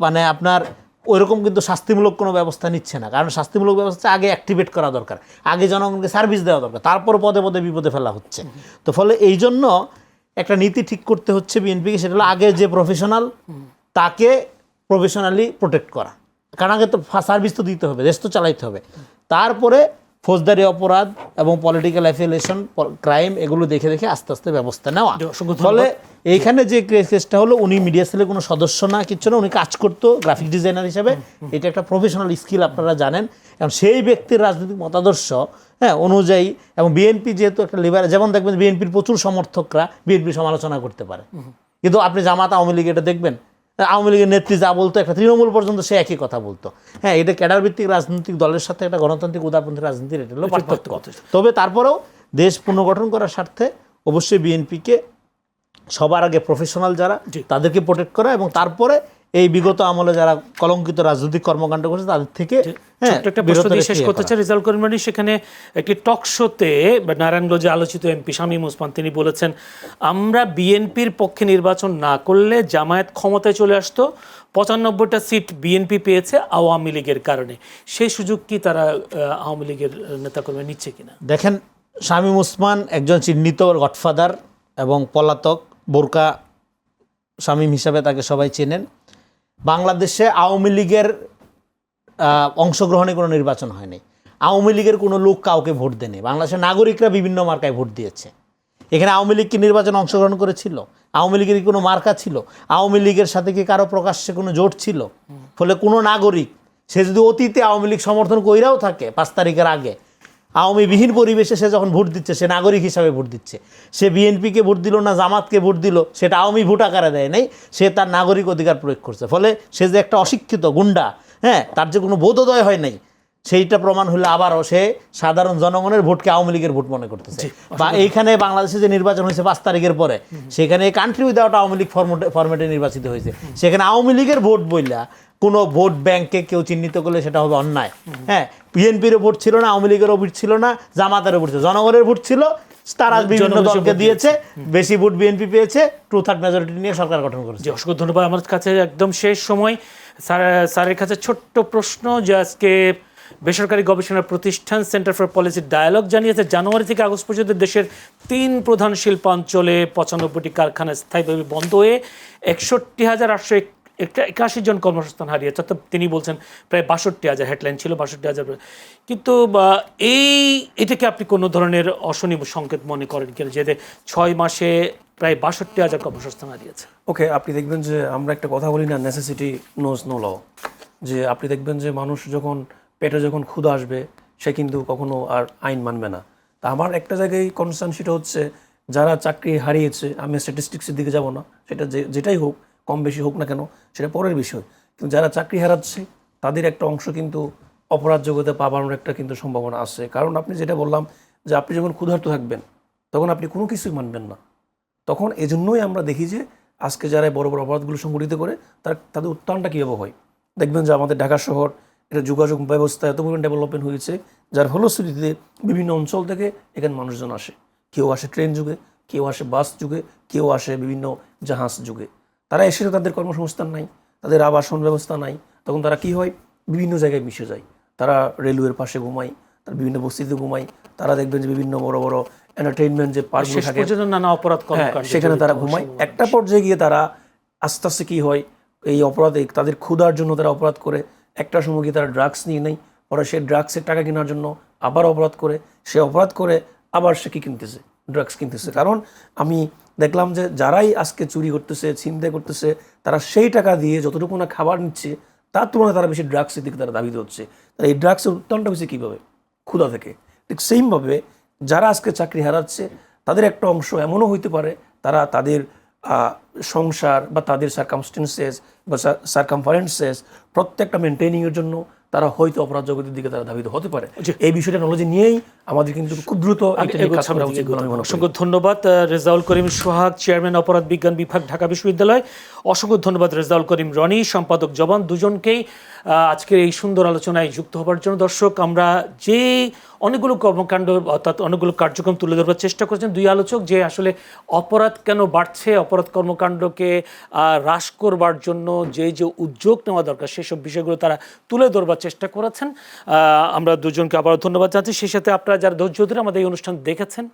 Speaker 3: মানে আপনার ওইরকম কিন্তু শাস্তিমূলক কোনো ব্যবস্থা নিচ্ছে না, কারণ শাস্তিমূলক ব্যবস্থা আগে অ্যাক্টিভেট করা দরকার, আগে জনগণকে সার্ভিস দেওয়া দরকার, তারপর পদে পদে বিপদে ফেলা হচ্ছে। তো ফলে এই জন্য একটা নীতি ঠিক করতে হচ্ছে বিএনপিকে, সেটা হলো আগে যে প্রফেশনাল তাকে প্রফেশনালি প্রোটেক্ট করা, কারণ আগে তো সার্ভিস তো দিতে হবে, দেশ তো চালাইতে হবে, তারপরে ফৌজদারি অপরাধ এবং পলিটিক্যাল অ্যাফিলিয়েশন ক্রাইম এগুলো দেখে দেখে আস্তে আস্তে ব্যবস্থা নেওয়া। ফলে এইখানে যে কেসটা হলো, উনি মিডিয়া সেলের কোনো সদস্য না, কিচ্ছু না, উনি কাজ করতো গ্রাফিক ডিজাইনার হিসেবে, এটা একটা প্রফেশনাল স্কিল আপনারা জানেন, এবং সেই ব্যক্তির রাজনৈতিক মতাদর্শ অনুযায়ী, এবং বিএনপি যেহেতু একটা লিবারেল, যেমন দেখবেন বিএনপির প্রচুর সমর্থকরা বিএনপি সমালোচনা করতে পারে, কিন্তু আপনি জামাত আওয়ামী লীগ এটা দেখবেন, আওয়ামী লীগের নেত্রী যা বলতো একটা তৃণমূল পর্যন্ত সে একই কথা বলতো। এটা ক্যাডার ভিত্তিক রাজনৈতিক দলের সাথে একটা গণতান্ত্রিক উদারপন্থী রাজনীতির এটা হলো পার্থক্য। তবে তারপরেও দেশ পুনর্গঠন করার স্বার্থে অবশ্যই বিএনপিকে সবার আগে প্রফেশনাল যারা তাদেরকে প্রোটেক্ট করা, এবং তারপরে এই বিগত আমলে যারা কলঙ্কিত রাজনৈতিক কর্মকাণ্ড করছে তাদের থেকে
Speaker 1: একটা প্রশ্ন দিয়ে শেষ করতে চাই। রেজাল্ট করিম রানী সেখানে একটি টক শোতে নারায়ণগঞ্জে আলোচিত এমপি শামীম ওসমান তিনি বলেছেন, আমরা বিএনপির পক্ষে নির্বাচন না করলে জামায়াত ক্ষমতায় চলে আসতো, 95টা সিট বিএনপি পেয়েছে আওয়ামী লীগের কারণে। সেই সুযোগ কি তারা আওয়ামী লীগের নেতাকর্মী নিচ্ছে কিনা?
Speaker 3: দেখেন, শামীম ওসমান একজন চিহ্নিত গডফাদার এবং পলাতক বোরকা শামীম হিসাবে তাকে সবাই চেনেন। বাংলাদেশে আওয়ামী লীগের অংশগ্রহণে কোনো নির্বাচন হয়নি, আওয়ামী লীগের কোনো লোক কাউকে ভোট দেয়নি, বাংলাদেশের নাগরিকরা বিভিন্ন মার্কায় ভোট দিয়েছে। এখানে আওয়ামী লীগ কি নির্বাচনে অংশগ্রহণ করেছিল? আওয়ামী লীগের কি কোনো মার্কা ছিল? আওয়ামী লীগের সাথে কি কারো প্রকাশ্যে কোনো জোট ছিল? ফলে কোনো নাগরিক সে যদি অতীতে আওয়ামী লীগ সমর্থন কইরাও থাকে 5 তারিখের আগে, আওয়ামী বিহীন পরিবেশে সে যখন ভোট দিচ্ছে, সে নাগরিক হিসাবে ভোট দিচ্ছে, সে বিএনপিকে ভোট দিল না জামাতকে ভোট দিল, সেটা আওয়ামী ভোট আকারে দেয় নাই, সে তার নাগরিক অধিকার প্রয়োগ করছে। ফলে সে যে একটা অশিক্ষিত গুন্ডা, তার যে কোনো বোধোদয় হয় নাই, সেইটা প্রমাণ হলে আবারও সে সাধারণ জনগণের ভোটকে আওয়ামী লীগের ভোট মনে করতেছে। বা এইখানে বাংলাদেশে যে নির্বাচন হয়েছে 5 তারিখের পরে, সেখানে কান্ট্রি উইদাউট আওয়ামী লীগ ফরম্যাটে নির্বাচিত হয়েছে, সেখানে আওয়ামী লীগের ভোট বইলা কোনো ভোট ব্যাংকে কেউ চিহ্নিত করলে সেটা হবে অন্যায়। বিএনপিরও ভোট ছিল না, আওয়ামী লীগেরও ভোট ছিল না, জামাতেরও ভোট ছিল, জনগণের ভোট ছিল, তারা বিভিন্ন দলকে দিয়েছে, বেশি ভোট বিএনপি পেয়েছে, 2/3 মেজরিটি নিয়ে সরকার গঠন করেছে।
Speaker 1: অসংখ্য ধন্যবাদ। আমার কাছে একদম শেষ সময় স্যারের কাছে ছোট্ট প্রশ্ন, যে আজকে বেসরকারি গবেষণা প্রতিষ্ঠান সেন্টার ফর পলিসি ডায়ালগ জানিয়েছে জানুয়ারি থেকে আগস্ট পর্যন্ত দেশের 3 প্রধান শিল্পাঞ্চলে 95টি কারখানা স্থায়ীভাবে বন্ধ হয়ে 61,881 জন কর্মসংস্থান হারিয়েছে। অর্থাৎ তিনি বলছেন প্রায় 62,000, হেডলাইন ছিল 62,000। কিন্তু এটাকে আপনি কোনো ধরনের অশনি সংকেত মনে করেন কিনা, যে 6 মাসে প্রায় 62,000 কর্মসংস্থান হারিয়েছে?
Speaker 2: ওকে, আপনি দেখবেন যে আমরা একটা কথা বলি না, নেসেসিটি নোজ নো ল, যে আপনি দেখবেন যে মানুষ যখন পেটে যখন ক্ষুধা আসবে সে কিন্তু কখনো আর আইন মানবে না। তা আমার একটা জায়গায় কনসার্ন সেটা হচ্ছে, যারা চাকরি হারিয়েছে, আমি স্ট্যাটিস্টিক্সের দিকে যাব না, সেটা যেটাই হোক, কম বেশি হোক না কেন সেটা পরের বিষয়, কিন্তু যারা চাকরি হারাচ্ছে তাদের একটা অংশ কিন্তু অপরাধ জগতে পাবানোর একটা কিন্তু সম্ভাবনা আছে। কারণ আপনি যেটা বললাম যে আপনি যখন ক্ষুধার্ত থাকবেন তখন আপনি কোনো কিছুই মানবেন না, তখন এজন্যই আমরা দেখি যে আজকে যারা বড় বড় অপরাধগুলো সংগঠিত করে তাদের উত্থানটা কীভাবে হয়। দেখবেন যে আমাদের ঢাকা শহর এটা যোগাযোগ ব্যবস্থা এত পরিমাণ ডেভেলপমেন্ট হয়েছে, যার ফলশ্রুতিতে বিভিন্ন অঞ্চল থেকে এখানে মানুষজন আসে, কেউ আসে ট্রেন যুগে, কেউ আসে বাস যুগে, কেউ আসে বিভিন্ন জাহাজ যুগে। তারা এসে তাদের কর্মসংস্থান নাই, তাদের আবাসন ব্যবস্থা নাই, তখন তারা কি হয়, বিভিন্ন জায়গায় মিশে যায়। তারা রেলওয়ের পাশে ঘুমায়, তারা বিভিন্ন বস্তিতে ঘুমায়, তারা দেখবেন যে বিভিন্ন বড় বড় এন্টারটেইনমেন্ট যে পার্কগুলো থাকে
Speaker 1: নানা অপরাধ কর্মকাণ্ড
Speaker 2: সেখানে তারা ঘুমায়। একটা পর্যায়ে গিয়ে তারা আস্তে আস্তে কী হয়, এই অপরাধে তাদের ক্ষুধার জন্য তারা অপরাধ করে, একটা সময় গিয়ে তারা ড্রাগস নিয়ে নেয়, পরে সে ড্রাগসের টাকা কেনার জন্য আবার অপরাধ করে, সে অপরাধ করে আবার সে কি কিনতেছে, ড্রাগস কিনতেছে। কারণ আমি দেখলাম যে যারাই আজকে চুরি করতেছে, ছিনতাই করতেছে, তারা সেই টাকা দিয়ে যতটুকু না খাবার নিচ্ছে তার তুলনায় তারা বেশি ড্রাগসের দিকে তারা দাবিত হচ্ছে। তারা এই ড্রাগসের উত্থানটা হচ্ছে কীভাবে, ক্ষুধা থেকে। ঠিক সেইমভাবে যারা আজকে চাকরি হারাচ্ছে তাদের একটা অংশ এমনও হইতে পারে, তারা তাদের সংসার বা তাদের সার্কামস্টেন্সেস বা সার্কামফারেন্সেস প্রত্যেকটা মেনটেনিংয়ের জন্য তারা হয়তো অপরাধ জগতের দিকে তারা ধাবিত হতে পারে। এই বিষয়টা নলেজ নিয়েই আমাদের কিন্তু খুব দ্রুত এটা নিয়ে কাজ করা উচিত বলে আমি মনে করি।
Speaker 1: অসংখ্য ধন্যবাদ রেজাউল করিম সোহাগ, চেয়ারম্যান অপরাধ বিজ্ঞান বিভাগ, ঢাকা বিশ্ববিদ্যালয়। অসংখ্য ধন্যবাদ রেজাউল করিম রনি, সম্পাদক জবান, দুজনকেই আজকের এই সুন্দর আলোচনায় যুক্ত হবার জন্য। দর্শক, আমরা যে অনেকগুলো কর্মকাণ্ড অর্থাৎ অনেকগুলো কার্যক্রম তুলে ধরবার চেষ্টা করছেন দুই আলোচক, যে আসলে অপরাধ কেন বাড়ছে, অপরাধ কর্মকাণ্ডকে হ্রাস করবার জন্য যে যে উদ্যোগ নেওয়া দরকার সেসব বিষয়গুলো তারা তুলে ধরবার চেষ্টা করেছেন। আমরা দুজনকে আবারও ধন্যবাদ জানাচ্ছি। সেই সাথে আপনারা যারা ধৈর্য ধরে আমাদের এই অনুষ্ঠান দেখেছেন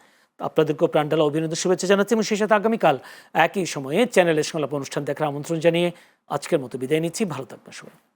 Speaker 1: আপনাদেরকেও প্রাণঢালা অভিনন্দন, শুভেচ্ছা জানাচ্ছি। এবং সেই সাথে আগামীকাল একই সময়ে চ্যানেলের সংলাপ অনুষ্ঠান দেখার আমন্ত্রণ জানিয়ে আজকের মতো বিদায় নিচ্ছি। ভালো থাকবেন সবাই।